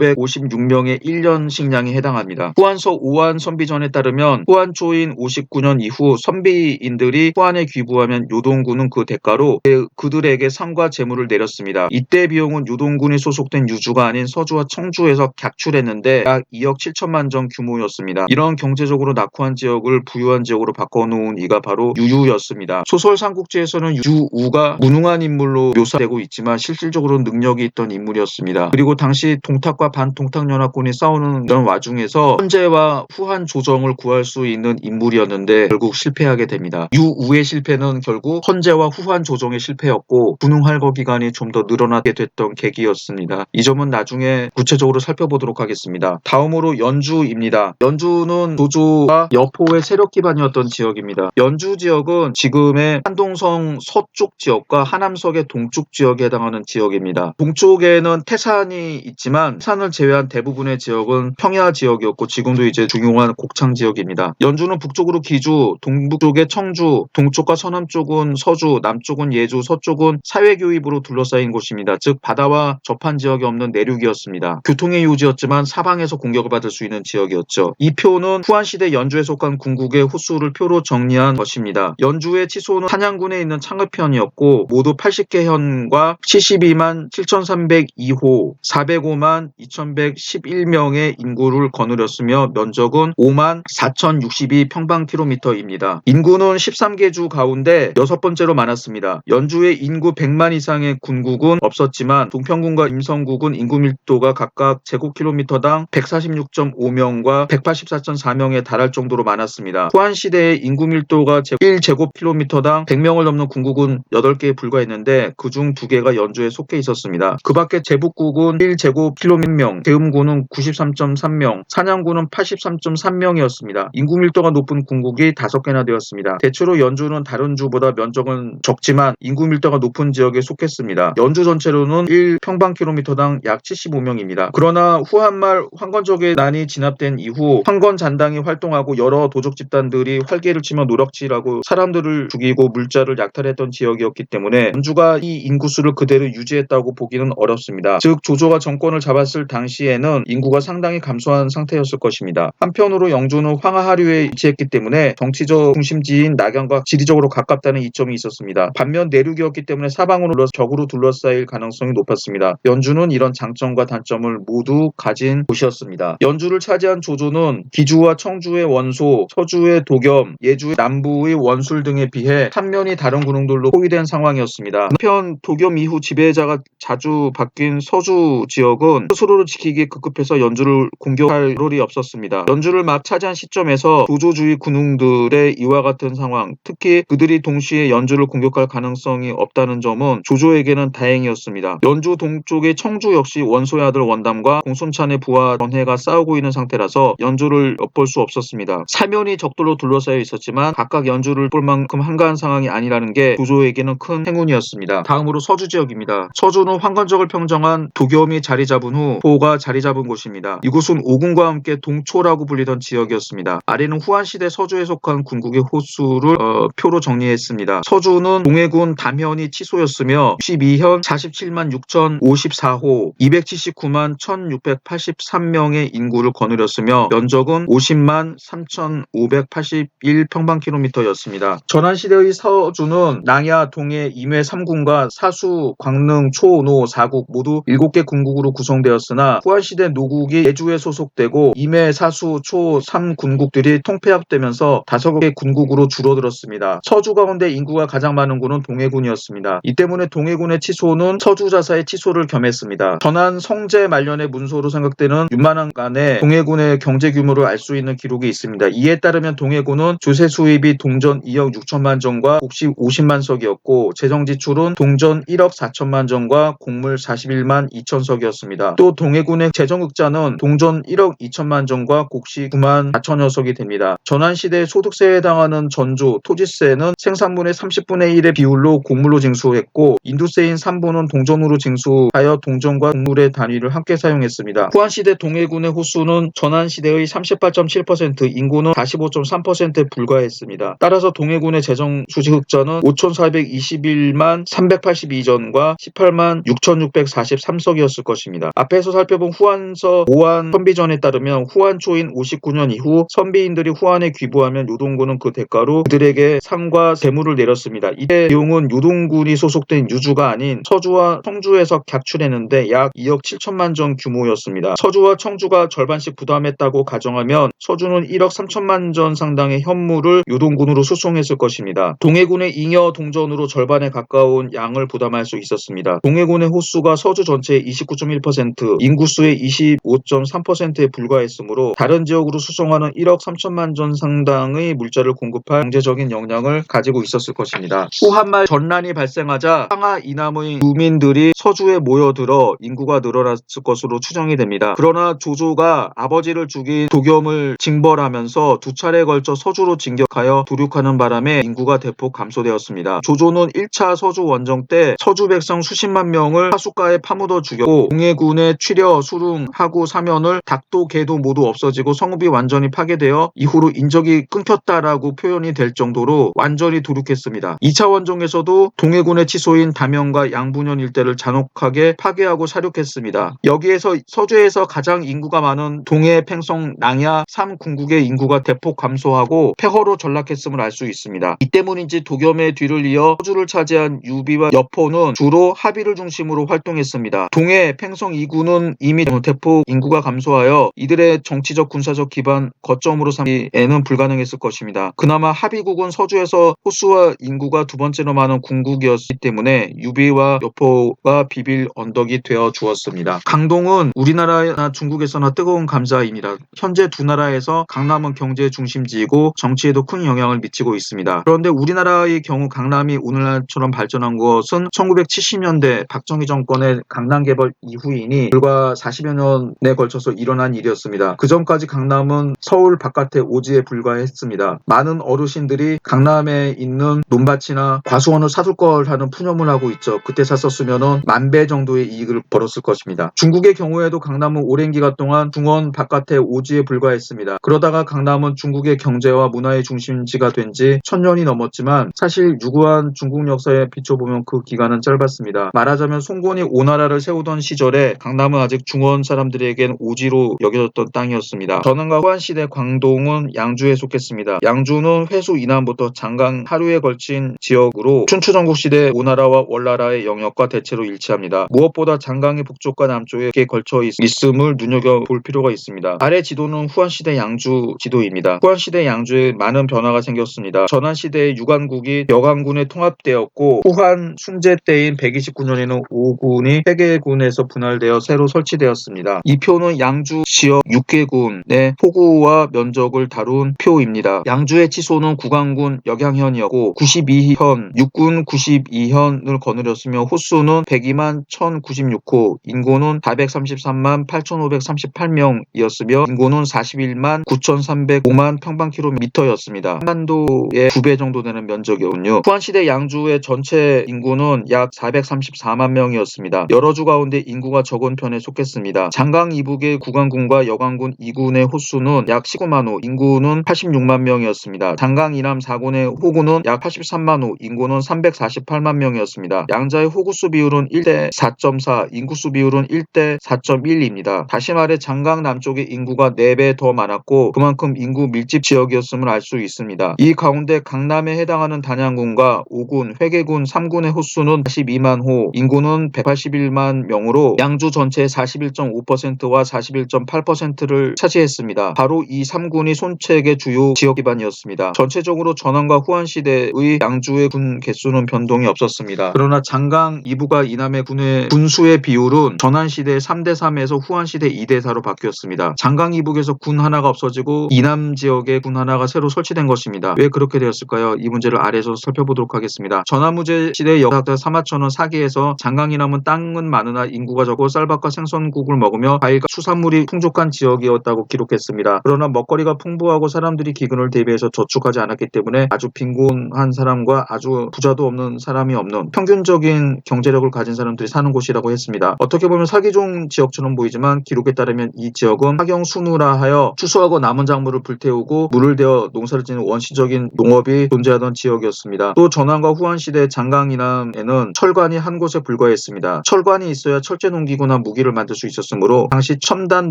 S1: 5,556명의 1년 식량에 해당합니다. 후한서 오한 선비전에 따르면 후한 초인 59년 이후 선비인들이 후한에 귀부하면 요동군은 그 대가로 그들에게 상과 재물을 내렸습니다. 이때 비용은 요동군이 소속된 유주가 아닌 서주와 청주에서 객출했는데 약 2억 7천만 정 규모였습니다. 이런 경제적으로 낙후한 지역을 부유한 지역으로 바꿔놓은 이가 바로 유유였습니다. 소설 삼국지에서는 유우가 무능한 인물로 묘사되고 있지만 실질적으로 능력이 있던 인물이었습니다. 그리고 당시 동탁과 반동탁연합군이 싸우는 이런 와중에서 헌제와 후한 조정을 구할 수 있는 인물이었는데 결국 실패하게 됩니다. 유우의 실패는 결국 헌제와 후한 조정의 실패였고 군웅할거 기간이 좀 더 늘어나게 됐던 계기였습니다. 이 점은 나중에 구체적으로 살펴보도록 하겠습니다. 다음으로 연주입니다. 연주는 조조와 여포의 세력 기반이었던 지역입니다. 연주 지역은 지금의 한동성 서쪽 지역과 하남석의 동쪽 지역에 해당하는 지역입니다. 동쪽에는 태산이 있지만 태산을 제외한 대부분의 지역은 평야 지역이었고 지금도 이제 중용한 곡창 지역입니다. 연주는 북쪽으로 기주, 동북쪽에 청주, 동쪽과 서남쪽은 서주, 남쪽은 예주, 서쪽은 사회교입으로 둘러싸인 곳입니다. 즉 바다와 접한 지역이 없는 내륙이었습니다. 교통의 요지였지만 사방에서 공격을 받을 수 있는 지역이었죠. 이 표는 후한시대 연주에 속한 군국의 호수를 표로 정리한 것입니다. 연주의 치소는 한양군에 있는 창읍현이었고 모두 80개 현과 72만 7,302호, 405만 2,111명의 인구를 거느렸으며 면적은 5만 4,062 평방킬로미터입니다. 인구는 13개 주 가운데 6번째로 많았습니다. 연주의 인구 100만 이상의 군국은 없었지만 동평군과 임성국은 인구 밀도가 각각 제곱킬로미터당 146.5 1,005명과 184.4명에 달할 정도로 많았습니다. 후한 시대의 인구 밀도가 1제곱킬로미터당 100명을 넘는 군국은 8개에 불과했는데 그중 2개가 연주에 속해 있었습니다. 그 밖에 제북국은 1제곱킬로미터 1명, 계음군은 93.3명, 산양군은 83.3명이었습니다. 인구 밀도가 높은 군국이 5개나 되었습니다. 대체로 연주는 다른 주보다 면적은 적지만 인구 밀도가 높은 지역에 속했습니다. 연주 전체로는 1평방킬로미터당 약 75명입니다. 그러나 후한말 황건적의 난이 진압된 이후 황건잔당이 활동하고 여러 도적 집단들이 활개를 치며 노략질하고 사람들을 죽이고 물자를 약탈했던 지역이었기 때문에 연주가 이 인구수를 그대로 유지했다고 보기는 어렵습니다. 즉 조조가 정권을 잡았을 당시에는 인구가 상당히 감소한 상태였을 것입니다. 한편으로 영주는 황하하류에 위치했기 때문에 정치적 중심지인 낙양과 지리적으로 가깝다는 이점이 있었습니다. 반면 내륙이었기 때문에 사방으로 격으로 둘러싸일 가능성이 높았습니다. 연주는 이런 장점과 단점을 모두 가진 곳이었습니다. 연주를 차지한 조조는 기주와 청주의 원소, 서주의 도겸, 예주의 남부의 원술 등에 비해 삼면이 다른 군웅들로 포위된 상황이었습니다. 한편 도겸 이후 지배자가 자주 바뀐 서주 지역은 스스로를 지키기에 급급해서 연주를 공격할 필요가 없었습니다. 연주를 막 차지한 시점에서 조조주의 군웅들의 이와 같은 상황, 특히 그들이 동시에 연주를 공격할 가능성이 없다는 점은 조조에게는 다행이었습니다. 연주 동쪽의 청주 역시 원소의 아들 원담과 공손찬의 부하 전해가 싸우고 있는 상태라서 연주를 엿볼 수 없었습니다. 사면이 적들로 둘러싸여 있었지만 각각 연주를 볼 만큼 한가한 상황이 아니라는 게 조조에게는 큰 행운이었습니다. 다음으로 서주 지역입니다. 서주는 황건적을 평정한 도겸이 자리 잡은 후 호가 자리 잡은 곳입니다. 이곳은 오군과 함께 동초라고 불리던 지역이었습니다. 아래는 후한시대 서주에 속한 군국의 호수를 표로 정리했습니다. 서주는 동해군 담현이 치소였으며 62현 47만 6,054호 279만 1,683명의 인구를 거느렸으며 면적은 50만 3,581평방킬로미터였습니다. 전한시대의 서주는 낭야, 동해, 임회 3군과 사수, 광릉, 초, 노, 사국 모두 7개 군국으로 구성되었으나 후한시대 노국이 예주에 소속되고 임회, 사수, 초, 3군국들이 통폐합되면서 5개 군국으로 줄어들었습니다. 서주 가운데 인구가 가장 많은 군은 동해군이었습니다. 이 때문에 동해군의 치소는 서주자사의 치소를 겸했습니다. 전한 성제 말년의 문서로 생각되는 윤만한간에 동해군의 경제 규모를 알 수 있는 기록이 있습니다. 이에 따르면 동해군은 조세 수입이 동전 2억 6천만 전과 곡식 50만 석이었고 재정 지출은 동전 1억 4천만 전과 곡물 41만 2천 석이었습니다. 또 동해군의 재정 흑자는 동전 1억 2천만 전과 곡식 9만 4천여 석이 됩니다. 전환시대 소득세에 해당하는 전조, 토지세는 생산분의 30분의 1의 비율로 곡물로 징수했고 인두세인 3분은 동전으로 징수하여 동전과 곡물의 단위를 함께 사용했습니다. 후한시대 동해군의 호수는 전환시대의 38.7%, 인구는 45.3%에 불과했습니다. 따라서 동해군의 재정 수지 흑자는 5,421만 382전과 18만 6,643석이었을 것입니다. 앞에서 살펴본 후한서 오한 선비전에 따르면 후한 초인 59년 이후 선비인들이 후한에 귀부하면 요동군은 그 대가로 그들에게 상과 재물을 내렸습니다. 이때 비용은 요동군이 소속된 유주가 아닌 서주와 청주에서 객출했는데 약 2억 7천만 전 규모였습니다. 서주와 청주가 절반씩 부담했다고 가정하면 서주는 1억 3천만 전 상당의 현물을 요동군으로 수송했을 것입니다. 동해군의 잉여 동전으로 절반에 가까운 양을 부담할 수 있었습니다. 동해군의 호수가 서주 전체의 29.1%, 인구수의 25.3%에 불과했으므로 다른 지역으로 수송하는 1억 3천만 전 상당의 물자를 공급할 경제적인 역량을 가지고 있었을 것입니다. 후한말 전란이 발생하자 상하 이남의 주민들이 서주에 모여들어 인구가 늘어났을 것으로 추정이 됩니다. 그러나 조조가 아버지를 죽인 도겸을 징벌하면서 2차례에 걸쳐 서주로 진격하여 도륙하는 바람에 인구가 대폭 감소되었습니다. 조조는 1차 서주 원정 때 서주 백성 수십만 명을 하숫가에 파묻어 죽였고 동해군의 취려, 수릉, 하구, 사면을 닭도 개도 모두 없어지고 성읍이 완전히 파괴되어 이후로 인적이 끊겼다라고 표현이 될 정도로 완전히 도륙했습니다. 2차 원정에서도 동해군의 치소인 담현과 양분현 일대를 잔혹하게 파괴하고 사륙했습니다. 여기에서 서주에서 가장 인구가 많은 동해, 팽성, 낭야 3군국의 인구가 대폭 감소하고 폐허로 전락했음을 알 수 있습니다. 이 때문인지 도겸의 뒤를 이어 서주를 차지한 유비와 여포는 주로 하비를 중심으로 활동했습니다. 동해, 팽성 2구는 이미 대폭 인구가 감소하여 이들의 정치적 군사적 기반 거점으로 삼기에는 불가능했을 것입니다. 그나마 하비국은 서주에서 호수와 인구가 두 번째로 많은 군국이었기 때문에 유비와 여포가 비빌 언덕이 되어 주었습니다. 강동은 우리나라나 중국에서나 뜨거운 감사입니다. 현재 두 나라에서 강남은 경제 중심지이고 정치에도 큰 영향을 미치고 있습니다. 그런데 우리나라의 경우 강남이 오늘날처럼 발전한 것은 1970년대 박정희 정권의 강남 개발 이후이니 불과 40여 년에 걸쳐서 일어난 일이었습니다. 그 전까지 강남은 서울 바깥의 오지에 불과했습니다. 많은 어르신들이 강남에 있는 논밭이나 과수원을 사둘 걸 하는 푸념을 하고 있죠. 그때 샀었으면 10,000배 정도의 이익을 벌었을 것입니다. 중국의 경우에도 강남은 오랜 기간 동안 중원 바깥의 오지에 불과했습니다. 그러다가 강남은 중국의 경제와 문화의 중심지가 된 지 1000년이 넘었지만 사실 유구한 중국 역사에 비춰보면 그 기간은 짧았습니다. 말하자면 송건이 오나라를 세우던 시절에 강남은 아직 중원 사람들에겐 오지로 여겨졌던 땅이었습니다. 전원과 후한시대 광동은 양주에 속했습니다. 양주는 회수 이남부터 장강 하류에 걸친 지역으로 춘추전국시대 오나라와 월나라의 영역과 대체로 일치합니다. 무엇보다 장강이 북쪽과 남쪽에 걸쳐 있음을 눈여겨볼 필요가 있습니다. 아래 지도는 후한시대 양주 지도입니다. 후한시대 양주에 많은 변화가 생겼습니다. 전한시대의 유관국이 여관군에 통합되었고 후한 순제 때인 129년에는 5군이 3개군에서 분할되어 새로 설치되었습니다. 이 표는 양주 지역 6개군의 포구와 면적을 다룬 표입니다. 양주의 치소는 구강군 역양현이었고 92현, 육군 92현을 거느렸으며 호수는 102만 1096호, 인구는 433만 8538명이었으며 인구는 41만 9305만 평방킬로미터였습니다. 한반도의 2배 정도 되는 면적이었군요. 후한시대 양주의 전체 인구는 약 434만 명이었습니다. 여러 주 가운데 인구가 적은 편에 속했습니다. 장강 이북의 구강군과 여관군 2군의 호수는 약 19만 호, 인구는 86만 명이었습니다. 장강 이남 4군의 호구는 약 83만 호, 인구는 348만 명이었습니다. 양자의 호구수 비율은 1대 4.4, 인구수 비율은 1대 4.1입니다. 다시 말해 장강 남쪽의 인구가 4배 더 많았고 그만큼 인구 밀집 지역이었음을 알 수 있습니다. 이 가운데 강남에 해당하는 단양군과 5군, 회계군 3군의 호수는 42만 호, 인구는 181만 명으로 양주 전체의 41.5%와 41.8%를 차지했습니다. 바로 이 3군이 손책의 주요 지역 기반이었습니다. 전체적으로 전원과 후한시대의 양주의 군 개수는 변동이 없었습니다. 그러나 장강 이북과 이남의 군의 군수의 비율은 전한시대 3대3에서 후한시대 2대4로 바뀌었습니다. 장강 이북에서 군 하나가 없어지고 이남 지역에 군 하나가 새로 설치된 것입니다. 왜 그렇게 되었을까요? 이 문제를 아래에서 살펴보도록 하겠습니다. 전화무제 시대 역사학자 사마천은 사기에서 장강 이남은 땅은 많으나 인구가 적고 쌀밥과 생선국을 먹으며 과일과 수산물이 풍족한 지역이었다고 기록했습니다. 그러나 먹거리가 풍부하고 사람들이 기근을 대비해서 저축하지 않았기 때문에 아주 빈곤한 사람과 아주 부자도 없는 사람이 없는 평균적인 경제력을 가진 사람들이 사는 곳이라고 했습니다. 어떻게 보면 살기 좋은 지역처럼 보이지만 기록에 따르면 이 지역은 하경순우라 하여 추수하고 남은 작물을 불태우고 물을 대어 농사를 짓는 원시적인 농업이 존재하던 지역이었습니다. 또 전환과 후한시대 장강 이남에는 철관이 한 곳에 불과했습니다. 철관이 있어야 철제 농기구나 무기를 만들 수 있었으므로 당시 첨단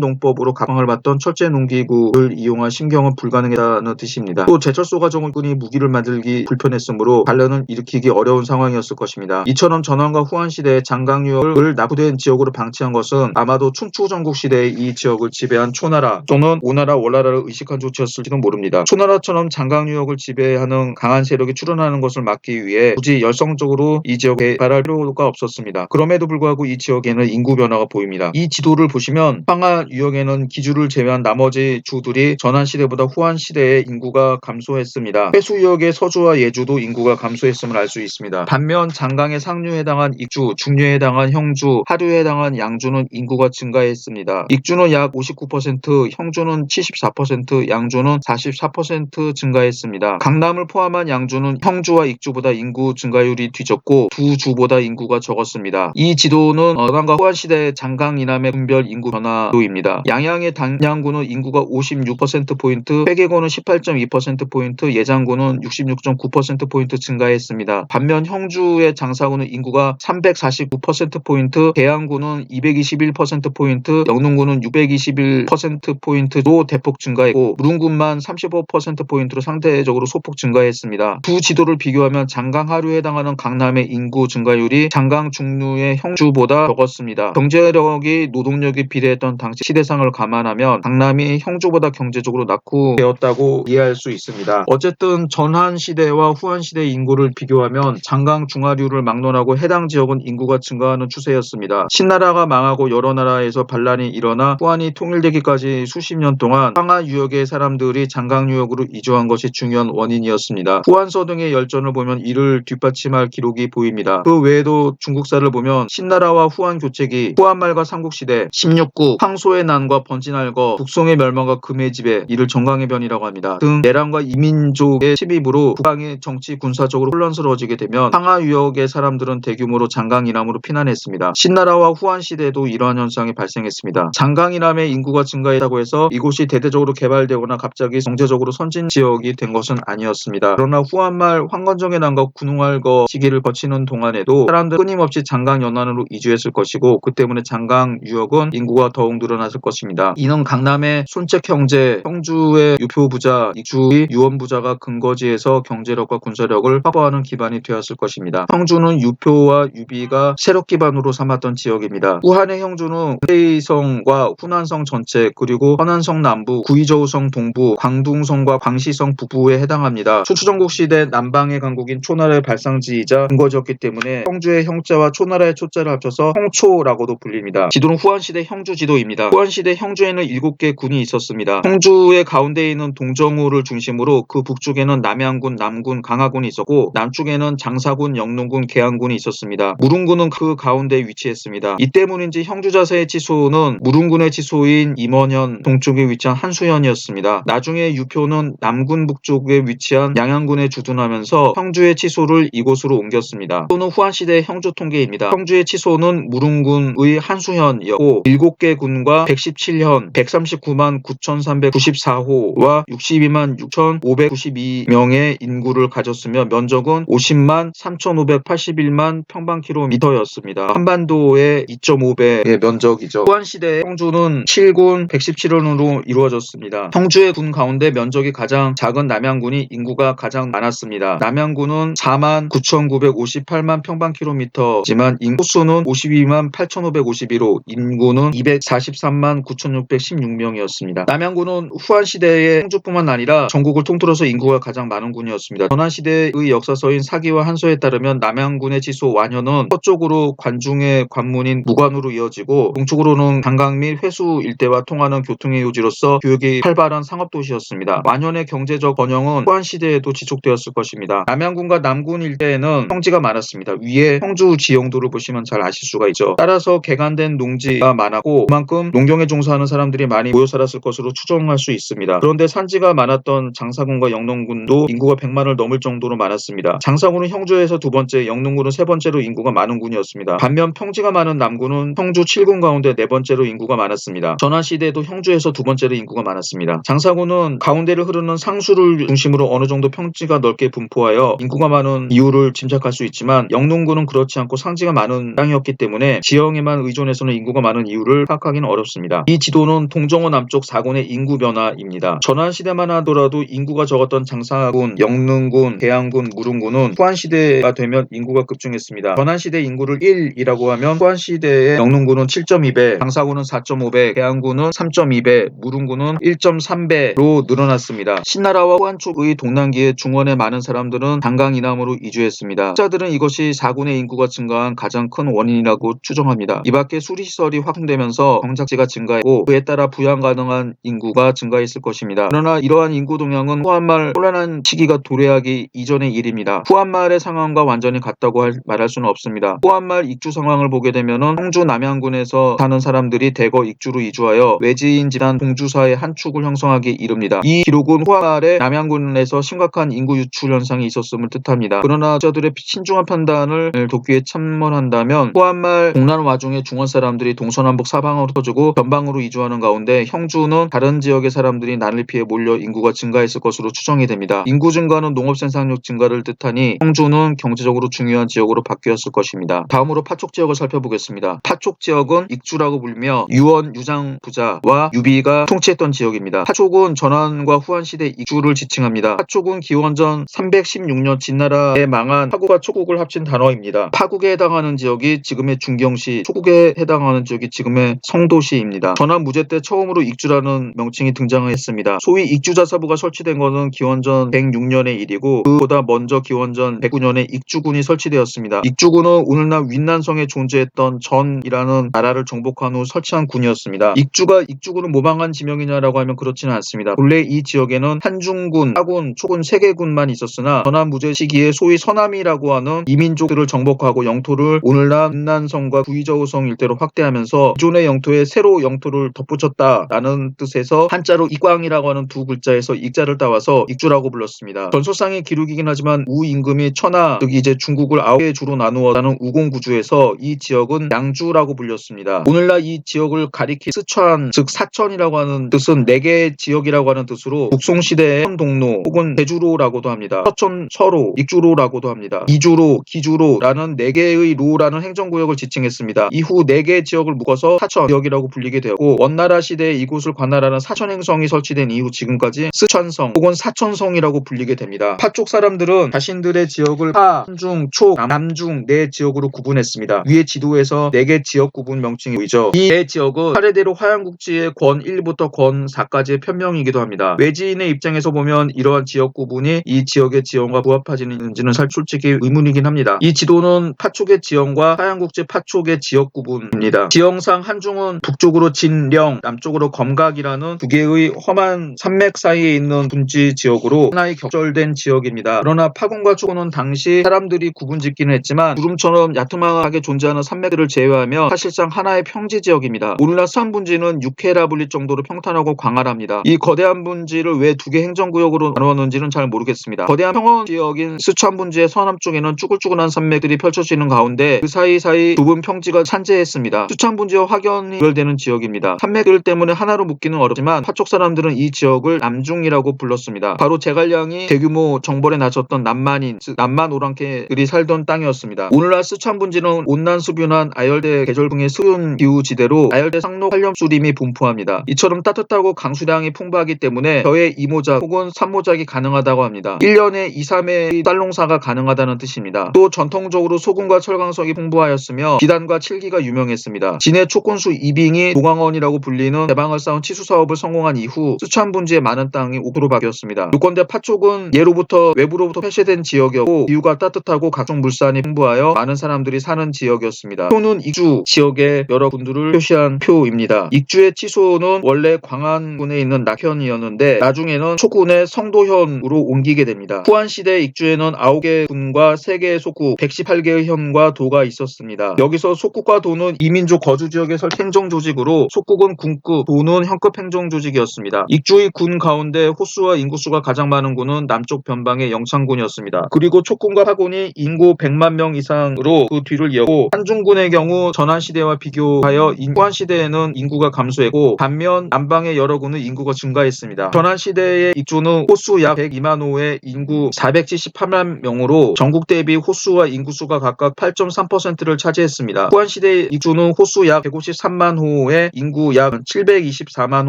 S1: 농법으로 각광을 받던 철제 농기구를 이용한 심경은 불가능했다는 뜻입니다. 또 제철소가 정군이 무기를 만들기 불편했으므로 반란을 일으키기 어려운 상황이었을 것입니다. 이처럼 전환과 후한시대의 장강유역을 납부된 지역으로 방치한 것은 아마도 춘추전국 시대의 이 지역을 지배한 초나라 또는 오나라 월나라를 의식한 조치였을지도 모릅니다. 초나라처럼 장강유역을 지배하는 강한 세력이 출현하는 것을 막기 위해 굳이 열성적으로 이 지역에 개발할 필요가 없었습니다. 그럼에도 불구하고 이 지역에는 인구 변화가 보입니다. 이 지도를 보시면 황하 유역에는 기주를 제외한 나머지 주들이 전한시대보다 후한시대의 인구가 감소했습니다. 회수유역의 서주와 예주도 인구가 감소했음을 알 수 있습니다. 반면 장강의 상류에 해당한 익주, 중류에 해당한 형주, 하류에 해당한 양주는 인구가 증가했습니다. 익주는 약 59%, 형주는 74%, 양주는 44% 증가했습니다. 강남을 포함한 양주는 형주와 익주보다 인구 증가율이 뒤졌고 두 주보다 인구가 적었습니다. 이 지도는 전환과 후한시대 장강 이남의 군별 인구 변화도입니다. 양양의 단양구는 인구가 56%포인트, 회계군은 18.2%포인트, 예장구는 66.9%포인트 증가했습니다. 반면 형주의 장사구는 인구가 349%포인트, 계양구는 221%포인트, 영릉구는 621%포인트로 대폭 증가했고 무릉군만 35%포인트로 상대적으로 소폭 증가했습니다. 두 지도를 비교하면 장강 하류에 해당하는 강남의 인구 증가율이 장강 중류의 형주보다 적었습니다. 경제력이 노동력이 비례했던 당시 시대상을 감안하면 강남이 형주보다 경제적으로 낙후되었다고 이해할 수 있습니다. 어쨌든 전한시대와 후한시대의 인구를 비교하면 장강 중하류를 막론하고 해당 지역은 인구가 증가하는 추세였습니다. 신나라가 망하고 여러 나라에서 반란이 일어나 후한이 후한이 통일되기까지 수십 년 동안 황하 유역의 사람들이 장강 유역으로 이주한 것이 중요한 원인이었습니다. 후한서 등의 열전을 보면 이를 뒷받침할 기록이 보입니다. 그 외에도 중국사를 보면 신나라와 후한 교체기, 후한말과 삼국시대, 16국, 황소의 난과 번진할거, 북송의 멸망과 금의 지배, 이를 정강의 변이라고 합니다. 등 내란과 이민족의 침입으로 국방이 정치 군사적으로 혼란스러워지게 되면 황하 유역의 사람들은 대규모로 장강 이남으로 피난했습니다. 신나라와 후한 시대에도 이러한 현상이 발생했습니다. 장강 이남의 인구가 증가했다고 해서 이곳이 대대적으로 개발되거나 갑자기 경제적으로 선진 지역이 된 것은 아니었습니다. 그러나 후한말 황건정의 난과 군웅할거 시기를 거치는 동안에도 사람들은 끊임없이 장강 연안으로 이주했을 것이고 그 때문에 장강 유역은 인구가 더욱 늘어났을 것입니다. 이는 강남의 손책 형제, 형주의 유표부자, 익주의 유원부자가 근거지에서 경제력과 군사력을 확보하는 기반이 되었을 것입니다. 형주는 유표와 유비가 세력 기반으로 삼았던 지역입니다. 후한의 형주는 해이성과 후난성 전체 그리고 허난성 남부, 구이저우성 동부, 광둥성과 광시성 북부에 해당합니다. 초추전국 시대 남방의 강국인 초나라의 발상지이자 근거지였기 때문에 형주의 형자와 초나라의 초자를 합쳐서 형초라고도 불립니다. 지도는 후한시대 형주 지도입니다. 후한시대 형주에는 7개 군이 있었습니다. 형주의 가운데에 있는 동정우를 중심으로 그 북쪽에는 남양군, 남군, 강하군이 있었고 남쪽에는 장사군, 영농군, 계양군이 있었습니다. 무릉군은 그 가운데에 위치했습니다. 이 때문인지 형주자세의 치소는 무릉군의 치소인 임원현 동쪽에 위치한 한수현이었습니다. 나중에 유표는 남군 북쪽에 위치한 양양군에 주둔하면서 형주의 치소를 이곳으로 옮겼습니다. 또는 후한시대의 형주 통계입니다. 형주의 치소는 무릉군의 한수현이었고 7개 군과 117현, 139만 9,394호와 62만 6,592명의 인구를 가졌으며 면적은 50만 3,581만 평방킬로미터였습니다. 한반도의 2.5배의 면적이죠. 후한시대의 형주는 7군 117현으로 이루어졌습니다. 형주의 군 가운데 면적이 가장 작은 남양군이 인구가 가장 많았습니다. 남양군은 4만 9,958만 평방킬로미터지만 인구수는 52만 8,551호, 인구는 243만 9,616명이었습니다. 남양군은 후한시대의 형주뿐만 아니라 전국을 통틀어서 인구가 가장 많은 군이었습니다. 전한시대의 역사서인 사기와 한서에 따르면 남양군의 지소 완현은 서쪽으로 관중의 관문인 무관으로 이어지고 동쪽으로는 강강 및 회수 일대와 통하는 교통의 요지로서 교역이 활발한 상업도시였습니다. 완현의 경제적 번영은 후한시대에도 지속되었을 것입니다. 남양군과 남군 일대에는 평지가 많았습니다. 위에 형주 지형도를 보시면 잘 아실 수가 있죠. 따라서 개간된 농지가 많았고 그만큼 농경에 종사하는 사람들이 많이 모여 살았을 것으로 추정할 수 있습니다. 그런데 산지가 많았던 장사군과 영농군도 인구가 100만을 넘을 정도로 많았습니다. 장사군은 형주에서 두 번째, 영농군은 세 번째로 인구가 많은 군이었습니다. 반면 평지가 많은 남군은 형주 7군 가운데 네 번째로 인구가 많았습니다. 전한시대에도 형주에서 두 번째로 인구가 많았습니다. 장사군은 가운데를 흐르는 상수를 중심으로 어느 정도 평지가 넓게 분포하여 인구가 많은 이유를 짐작할 수 있지만 영농군은 그렇지 않고 상지가 많은 땅이었기 때문에 지형에만 의존해서는 인구가 많은 이유를 파악하기는 어렵습니다. 이 지도는 동정호 남쪽 4군의 인구 변화입니다. 전한시대만 하더라도 인구가 적었던 장사군, 영릉군, 계양군, 무릉군은 후한시대가 되면 인구가 급증했습니다. 전한시대 인구를 1이라고 하면 후한시대의 영릉군은 7.2배, 장사군은 4.5배, 계양군은 3.2배, 무릉군은 1.3배로 늘어났습니다. 신나라와 후한 쪽의 동남기의 중원의 많은 사람들은 장강 이남으로 이주했습니다. 학자들은 이것이 4군의 인구가 증가한 가장 큰 원인이라고 추정합니다. 이 밖에 수리시설이 확충되면서 경작지가 증가했고 그에 따라 부양 가능한 인구가 증가했을 것입니다. 그러나 이러한 인구 동향은 후한말 혼란한 시기가 도래하기 이전의 일입니다. 후한말의 상황과 완전히 같다고 말할 수는 없습니다. 후한말 익주 상황을 보게 되면은 형주 남양군에서 사는 사람들이 대거 익주로 이주하여 외지인 집단 공주사의 한 축을 형성하기 이릅니다. 이 기록은 후한말의 남양군에서 심각한 인구 유출 현상이 있었음을 뜻합니다. 그러나 저들의 신중한 판단을 돕기에 참모한다면 후한말 동란 와중에 중원 사람들이 동서남북 사방으로 터지고 변방으로 이주하는 가운데 형주는 다른 지역의 사람들이 난을 피해 몰려 인구가 증가했을 것으로 추정이 됩니다. 인구 증가는 농업 생산력 증가를 뜻하니 형주는 경제적으로 중요한 지역으로 바뀌었을 것입니다. 다음으로 파촉 지역을 살펴보겠습니다. 파촉 지역은 익주라고 불리며 유원, 유장 부자와 유비가 통치했던 지역입니다. 파촉은 전한과 후한시대 익주를 지칭합니다. 파촉은 기원전 316년 진나라에 망한 파국과 초국을 합친 단어입니다. 파국에 해당하는 지역이 지금의 중경시, 초국에 해당하는 지역이 지금의 성도시입니다. 전한 무제 때 처음으로 익주라는 명칭이 등장했습니다. 소위 익주자사부가 설치된 것은 기원전 106년의 일이고 그보다 먼저 기원전 109년에 익주군이 설치되었습니다. 익주군은 오늘날 윈난성에 존재했던 전이라는 나라를 정복한 후 설치한 군이었습니다. 있습니다. 익주가 익주군을 모방한 지명이냐라고 하면 그렇지는 않습니다. 본래 이 지역에는 한중군, 하군, 초군 3개군만 있었으나 전환무제 시기에 소위 서남이라고 하는 이민족들을 정복하고 영토를 오늘날 은난성과 구이저우성 일대로 확대하면서 기존의 영토에 새로 영토를 덧붙였다라는 뜻에서 한자로 익광이라고 하는 두 글자에서 익자를 따와서 익주라고 불렀습니다. 전설상의 기록이긴 하지만 우임금이 천하, 즉 이제 중국을 9개 주로 나누어가는 우공구주에서 이 지역은 양주라고 불렸습니다. 오늘날 이 지역을 가리키 스촨, 즉 사천이라고 하는 뜻은 4개 지역이라고 하는 뜻으로 북송시대의 천동로 혹은 대주로라고도 합니다. 서천, 서로, 익주로라고도 합니다. 이주로, 기주로라는 4개의 로라는 행정구역을 지칭했습니다. 이후 4개 지역을 묶어서 사천 지역이라고 불리게 되었고 원나라 시대에 이곳을 관할하는 사천행성이 설치된 이후 지금까지 스촨성 혹은 사천성이라고 불리게 됩니다. 파쪽 사람들은 자신들의 지역을 하, 중, 촉, 남중 4지역으로 구분했습니다. 위에 지도에서 4개 지역 구분 명칭이 보이죠. 이 4지역은 차례대로 화양국지의 권 1부터 권 4까지의 편명이기도 합니다. 외지인의 입장에서 보면 이러한 지역 구분이 이 지역의 지형과 부합하지는지는 솔직히 의문이긴 합니다. 이 지도는 파촉의 지형과 화양국지 파촉의 지역 구분입니다. 지형상 한중은 북쪽으로 진령, 남쪽으로 검각이라는 2개의 험한 산맥 사이에 있는 분지 지역으로 하나의 격절된 지역입니다. 그러나 파군과 초군은 당시 사람들이 구분짓기는 했지만 구름처럼 야트막하게 존재하는 산맥들을 제외하면 사실상 하나의 평지 지역입니다. 오늘날 수안분지는 6회라 불릴 정도로 평탄하고 광활합니다. 이 거대한 분지를 왜 2개 행정구역으로 나누었는지는 잘 모르겠습니다. 거대한 평원 지역인 스촨분지의 서남쪽에는 쭈글쭈글한 산맥들이 펼쳐지는 가운데 그 사이사이 좁은 평지가 산재했습니다. 스촨분지와 확연히 연결되는 지역입니다. 산맥들 때문에 하나로 묶기는 어렵지만 파쪽 사람들은 이 지역을 남중이라고 불렀습니다. 바로 제갈량이 대규모 정벌에 나섰던 남만인, 즉 남만 오랑캐들이 살던 땅이었습니다. 오늘날 스촨분지는 온난수변한 아열대 계절풍의 수윤 기후지대로 아열대 상록 활염수림이 분포합니다. 이처럼 따뜻하고 강수량이 풍부하기 때문에 벼의 이모작 혹은 산모작이 가능하다고 합니다. 1년에 2, 3회의 쌀농사가 가능하다는 뜻입니다. 또 전통적으로 소금과 철광석이 풍부하였으며 비단과 칠기가 유명했습니다. 진해 촉군수 이빙이 도광원이라고 불리는 대방을 쌓은 치수사업을 성공한 이후 스촨분지의 많은 땅이 옥토로 바뀌었습니다. 요컨대 파촉은 예로부터 외부로부터 폐쇄된 지역이었고 기후가 따뜻하고 각종 물산이 풍부하여 많은 사람들이 사는 지역이었습니다. 표는 익주 지역의 여러 군들을 표시한 표입니다. 익주의 치소는 원래 광안군에 있는 낙현이었는데 나중에는 촉군의 성도현으로 옮기게 됩니다. 후한시대 익주에는 9개 군과 3개의 속국, 118개의 현과 도가 있었습니다. 여기서 속국과 도는 이민족 거주지역의 행정조직으로 속국은 군급, 도는 현급 행정조직이었습니다. 익주의 군 가운데 호수와 인구수가 가장 많은 군은 남쪽 변방의 영창군이었습니다. 그리고 촉군과 하군이 인구 100만 명 이상으로 그 뒤를 이었고 한중군의 경우 전환시대와 비교하여 후한시대에는 인구가 감소했고 반면 남방의 여러 군은 인구가 증가했습니다. 전환시대의 익주는 호수 약 102만 호의 인구 478만 명으로 전국 대비 호수와 인구수가 각각 8.3%를 차지했습니다. 후한시대의 익주는 호수 약 153만 호의 인구 약 724만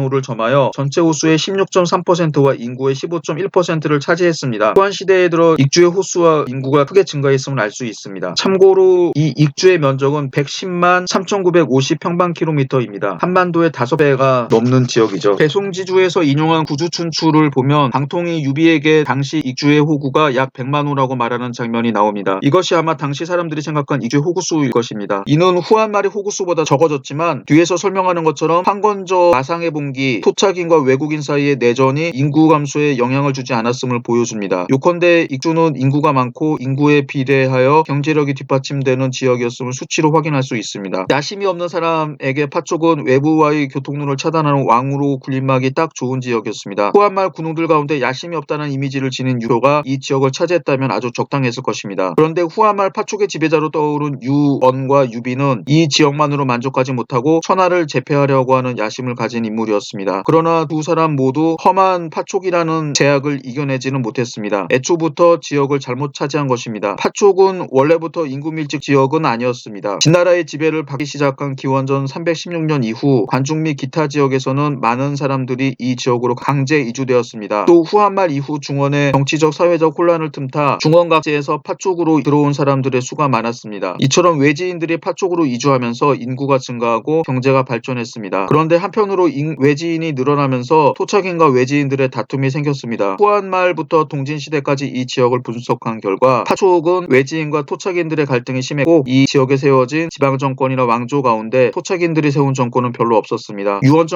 S1: 호를 점하여 전체 호수의 16.3%와 인구의 15.1%를 차지했습니다. 후한시대에 들어 익주의 호수와 인구가 크게 증가했음을 알 수 있습니다. 참고로 이 익주의 면적은 110만 3,950평방킬로미터입니다. 한반도의 5배가 넘는 지역이죠. 배송지주에서 인용한 구주춘추를 보면 방통이 유비에게 당시 익주의 호구가 약 100만 호라고 말하는 장면이 나옵니다. 이것이 아마 당시 사람들이 생각한 익주의 호구수일 것입니다. 이는 후한말의 호구수보다 적어졌지만 뒤에서 설명하는 것처럼 판건저 마상의 봉기, 토착인과 외국인 사이의 내전이 인구 감소에 영향을 주지 않았음을 보여줍니다. 요컨대 익주는 인구가 많고 인구에 비례하여 경제력이 뒷받침되는 지역이었음을 수치로 확인할 수 있습니다. 야심이 없는 사람에게 파촉은 외부와의 교통로를 차단하는 왕으로 군림하기 딱 좋은 지역이었습니다. 후한말 군웅들 가운데 야심이 없다는 이미지를 지닌 유효가 이 지역을 차지했다면 아주 적당했을 것입니다. 그런데 후한말 파촉의 지배자로 떠오른 유언과 유비는 이 지역만으로 만족하지 못하고 천하를 제패하려고 하는 야심을 가진 인물이었습니다. 그러나 두 사람 모두 험한 파촉이라는 제약을 이겨내지는 못했습니다. 애초부터 지역을 잘못 차지한 것입니다. 파촉은 원래부터 인구 밀집 지역은 아니었습니다. 진나라의 지배를 받기 시작한 기원전 316년 이후 관중 및 기타 지역에서는 많은 사람들이 이 지역으로 강제 이주되었습니다. 또 후한말 이후 중원의 정치적 사회적 혼란을 틈타 중원 각지에서 파촉으로 들어온 사람들의 수가 많았습니다. 이처럼 외지인들이 파촉으로 이주하면서 인구가 증가하고 경제가 발전했습니다. 그런데 한편으로 외지인이 늘어나면서 토착인과 외지인들의 다툼이 생겼습니다. 후한말부터 동진시대까지 이 지역을 분석한 결과 파촉은 외지인과 토착인들의 갈등이 심했고 이 지역에 세워진 지방정권이나 왕조 가운데 토착인들이 세운 정권 정권은 별로 없었습니다. 유언